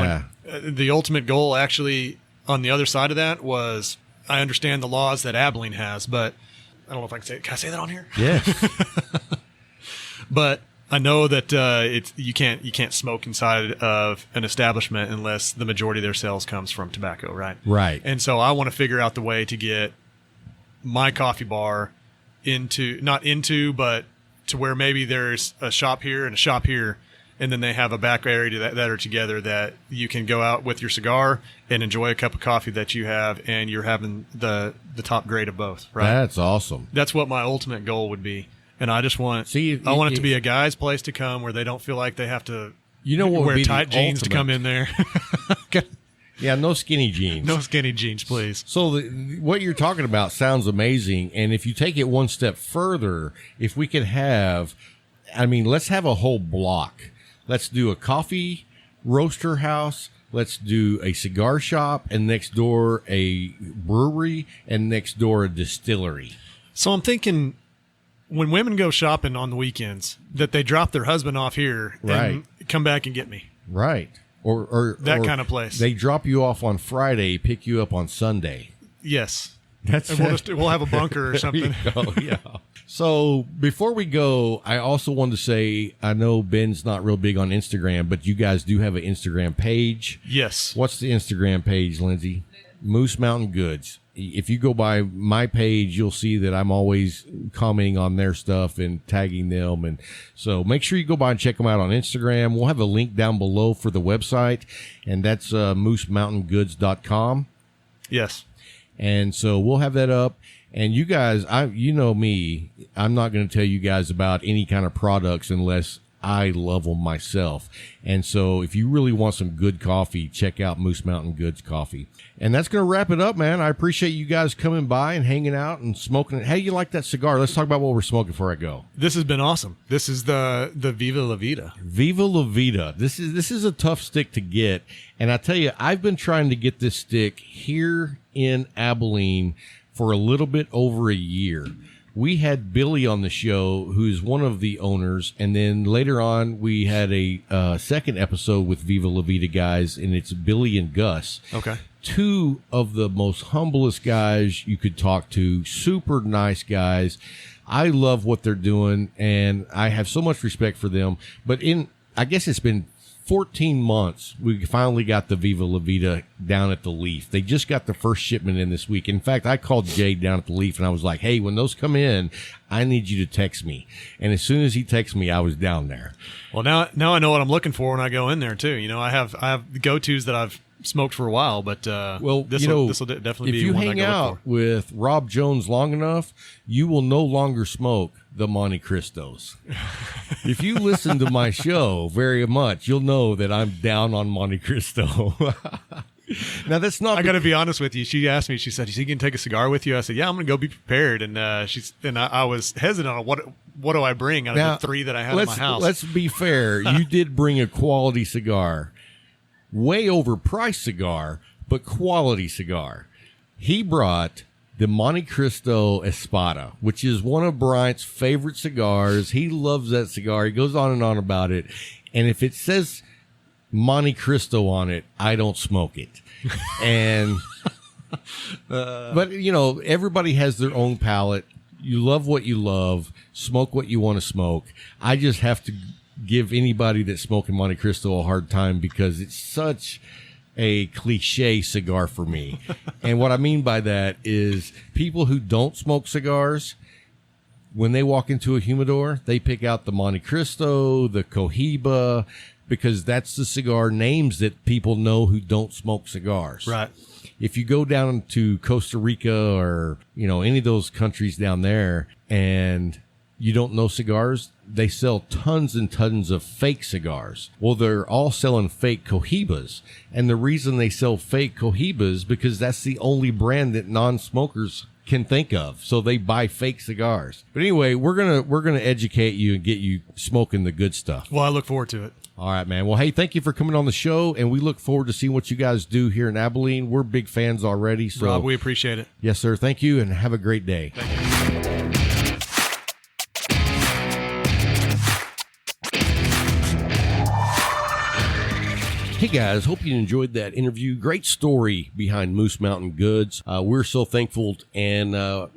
want the ultimate goal actually on the other side of that was I understand the laws that Abilene has, but I don't know if I can say it. Can I say that on here? Yes. But I know that you can't smoke inside of an establishment unless the majority of their sales comes from tobacco, right? Right. And so I want to figure out the way to get my coffee bar but to where maybe there's a shop here and a shop here, and then they have a back area that are together that you can go out with your cigar and enjoy a cup of coffee that you have, and you're having the top grade of both, right? That's awesome. That's what my ultimate goal would be. And I just want I want it to be a guy's place to come where they don't feel like they have to what wear tight jeans to come in there. Yeah, no skinny jeans. No skinny jeans, please. So what you're talking about sounds amazing. And if you take it one step further, if we could have, let's have a whole block. Let's do a coffee roaster house. Let's do a cigar shop, and next door a brewery, and next door a distillery. So I'm thinking when women go shopping on the weekends that they drop their husband off here and come back and get me. Right. Or that kind of place. They drop you off on Friday, pick you up on Sunday. Yes. That's we'll have a bunker or something. Yeah. So before we go, I also wanted to say, I know Ben's not real big on Instagram, but you guys do have an Instagram page. Yes. What's the Instagram page, Lindsay? Moose Mountain Goods. If you go by my page, you'll see that I'm always commenting on their stuff and tagging them. And so make sure you go by and check them out on Instagram. We'll have a link down below for the website, and that's moosemountaingoods.com. Yes. And so we'll have that up. And you guys, you know me, I'm not going to tell you guys about any kind of products unless I love them myself. And so if you really want some good coffee, check out Moose Mountain Goods Coffee. And that's going to wrap it up, man. I appreciate you guys coming by and hanging out and smoking it. How do you like that cigar? Let's talk about what we're smoking before I go. This has been awesome. This is the Viva La Vida. Viva La Vida. This is a tough stick to get. And I tell you, I've been trying to get this stick here in Abilene for a little bit over a year. We had Billy on the show, who's one of the owners, and then later on we had a second episode with Viva La Vida guys, and it's Billy and Gus. Okay. Two of the most humblest guys you could talk to, super nice guys. I love what they're doing, and I have so much respect for them. But I guess it's been 14 months, we finally got the Viva La Vida down at the Leaf. They just got the first shipment in this week. In fact, I called Jade down at the Leaf, and I was like, hey, when those come in, I need you to text me. And as soon as he texted me, I was down there. Well, now I know what I'm looking for when I go in there, too. You know, I have the go-tos that I've smoked for a while, but this will definitely be one I go look for. If you hang out with Rob Jones long enough, you will no longer smoke the Monte Cristos. If you listen to my show very much, you'll know that I'm down on Monte Cristo. Now that's not. I got to be honest with you. She asked me. She said, "Is he going to take a cigar with you?" I said, "Yeah, I'm going to go be prepared." And I was hesitant on what do I bring out of the three that I had in my house. Let's be fair. You did bring a quality cigar, way overpriced cigar, but quality cigar. He brought the Monte Cristo Espada, which is one of Bryant's favorite cigars. He loves that cigar. He goes on and on about it. And if it says Monte Cristo on it, I don't smoke it. And but you know, everybody has their own palate. You love what you love, smoke what you want to smoke. I just have to give anybody that's smoking Monte Cristo a hard time because it's such a cliche cigar for me. And what I mean by that is people who don't smoke cigars, when they walk into a humidor, they pick out the Monte Cristo, the Cohiba, because that's the cigar names that people know who don't smoke cigars. Right. If you go down to Costa Rica or, you know, any of those countries down there and you don't know cigars, they sell tons and tons of fake cigars. Well, they're all selling fake Cohibas. And the reason they sell fake Cohibas because that's the only brand that non-smokers can think of. So they buy fake cigars. But anyway, we're gonna educate you and get you smoking the good stuff. Well, I look forward to it. All right, man. Well, hey, thank you for coming on the show, and we look forward to seeing what you guys do here in Abilene. We're big fans already. So Rob, we appreciate it. Yes, sir. Thank you, and have a great day. Thank you. Hey guys, hope you enjoyed that interview. Great story behind Moose Mountain Goods. We're so thankful, and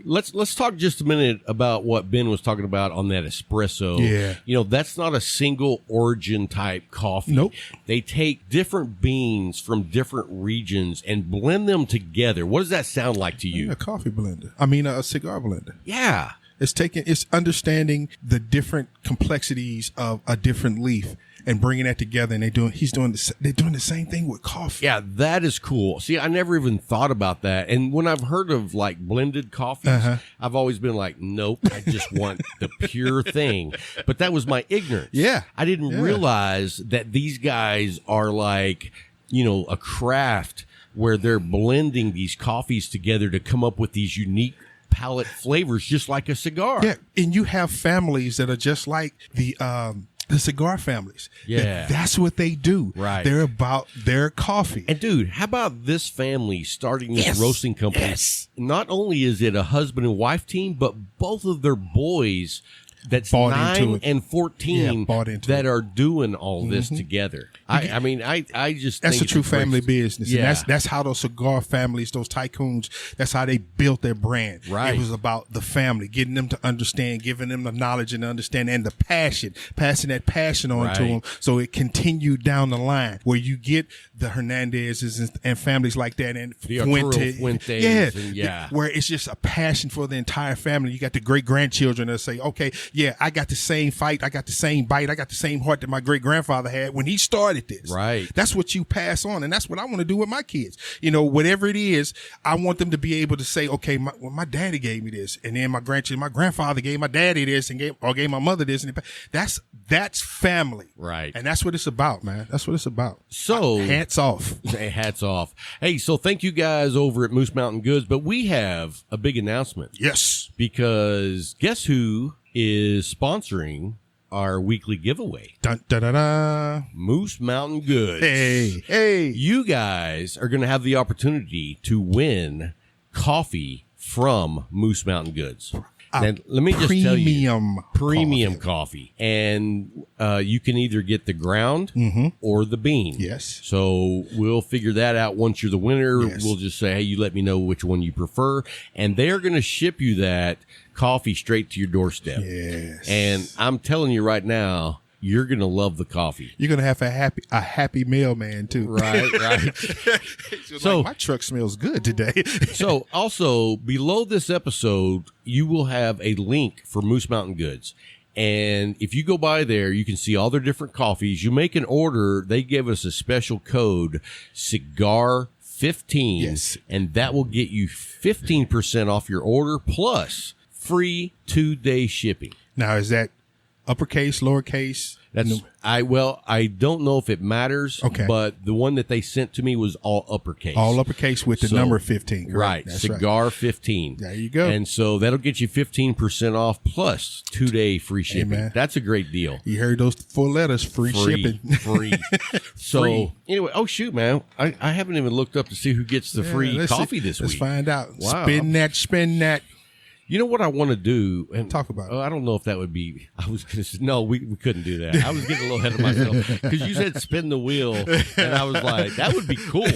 let's talk just a minute about what Ben was talking about on that espresso. Yeah, you know, that's not a single origin type coffee. Nope. They take different beans from different regions and blend them together. What does that sound like to you? A coffee blender. I mean, a cigar blender. Yeah. It's understanding the different complexities of a different leaf and bringing that together. And they're doing the same thing with coffee. Yeah, that is cool. See, I never even thought about that. And when I've heard of like blended coffees, I've always been like, nope, I just want the pure thing. But that was my ignorance. Yeah. I didn't realize that these guys are like, a craft where they're blending these coffees together to come up with these unique palate flavors, just like a cigar. Yeah, and you have families that are just like the cigar families. Yeah. That's what they do. Right. They're about their coffee. And dude, how about this family starting this roasting company? Yes. Not only is it a husband and wife team, but both of their boys that's Bought 9 into it. and 14 Bought into that it. are doing all this together. I just That's think a true it's great- family business. Yeah. And that's how those cigar families, those tycoons, that's how they built their brand. Right. It was about the family, getting them to understand, giving them the knowledge and understanding and the passion, passing that passion on to Right. them. So it continued down the line where you get the Hernandezes and families like that and The Arturo Fuentes and where it's just a passion for the entire family. You got the great grandchildren that say, okay, yeah, I got the same fight, I got the same bite, I got the same heart that my great grandfather had when he started this. Right. That's what you pass on, and that's what I want to do with my kids. Whatever it is, I want them to be able to say, okay, my daddy gave me this, and then my grandfather gave my daddy this, and gave my mother this, and that's family, Right. And that's what it's about, man. That's what it's about. So Hats off. Hey, hats off. Hey, so thank you guys over at Moose Mountain Goods, but we have a big announcement. Yes. Because guess who is sponsoring our weekly giveaway? Dun, da, da, da. Moose Mountain Goods. Hey. You guys are going to have the opportunity to win coffee from Moose Mountain Goods. Now, let me just tell you, premium coffee. And you can either get the ground or the bean. Yes. So we'll figure that out once you're the winner. Yes. We'll just say, hey, you let me know which one you prefer. And they're going to ship you that coffee straight to your doorstep. Yes. And I'm telling you right now, you're going to love the coffee. You're gonna have a happy mailman too. Right. So like, my truck smells good today. So also below this episode, you will have a link for Moose Mountain Goods. And if you go by there, you can see all their different coffees. You make an order. They give us a special code, Cigar 15. Yes. And that will get you 15% off your order plus free 2-day shipping. Now, is that uppercase, lowercase? I don't know if it matters. Okay. But the one that they sent to me was all uppercase. All uppercase with the number 15. Correct? Right. That's Cigar 15. There you go. And so that'll get you 15% off plus 2-day free shipping. man. That's a great deal. You heard those 4 letters, free shipping. Free. So Free. anyway, oh shoot, man. I haven't even looked up to see who gets the free let's coffee see. this week. Let's find out. Wow. Spin that. You know what I want to do? And Talk about it. I don't know if that would be. I was going to say, no, we couldn't do that. I was getting a little ahead of myself because you said spin the wheel. And I was like, that would be cool.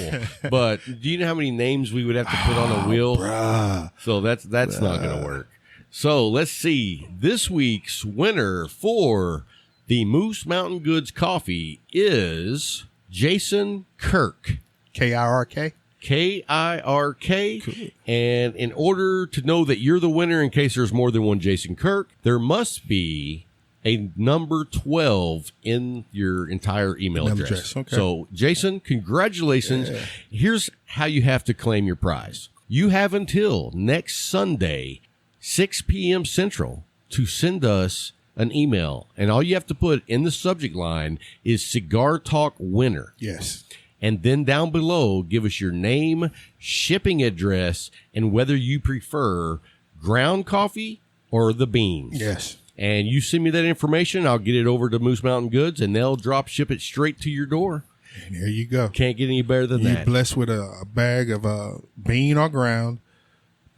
But do you know how many names we would have to put on a wheel? Bruh. So that's not going to work. So let's see. This week's winner for the Moose Mountain Goods coffee is Jason Kirk. KIRK? KIRK. Cool. And in order to know that you're the winner, in case there's more than one Jason Kirk, there must be a number 12 in your entire email address. Okay. So, Jason, congratulations. Yeah. Here's how you have to claim your prize. You have until next Sunday, 6 p.m. Central, to send us an email. And all you have to put in the subject line is Cigar Talk Winner. Yes. And then down below, give us your name, shipping address, and whether you prefer ground coffee or the beans. Yes. And you send me that information, I'll get it over to Moose Mountain Goods, and they'll drop ship it straight to your door. And there you go. Can't get any better than You're that. blessed with a bag of bean or ground,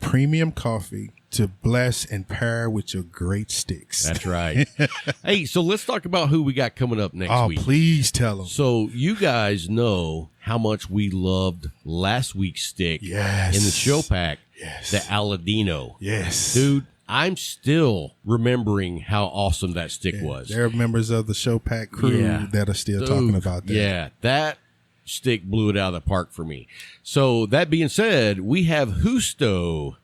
premium coffee to bless and pair with your great sticks. That's right. Hey, so let's talk about who we got coming up next week. Oh, please tell them. So you guys know how much we loved last week's stick in the show pack, the Aladino. Yes. Dude, I'm still remembering how awesome that stick was. There are members of the show pack crew that are still talking about that. Yeah, that stick blew it out of the park for me. So that being said, we have Justo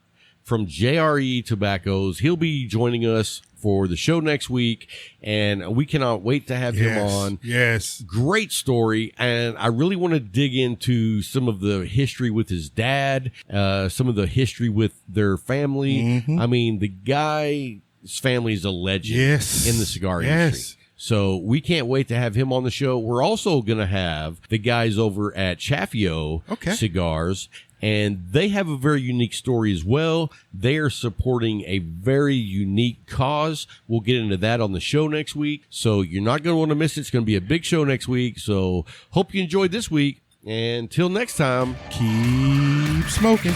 from JRE Tobaccos. He'll be joining us for the show next week, and we cannot wait to have him on. Yes. Great story, and I really want to dig into some of the history with his dad, some of the history with their family. I mean, the guy's family is a legend in the cigar industry. So we can't wait to have him on the show. We're also going to have the guys over at Chaffio Cigars, and they have a very unique story as well. They are supporting a very unique cause. We'll get into that on the show next week. So you're not going to want to miss it. It's going to be a big show next week. So hope you enjoyed this week. And until next time, keep smoking.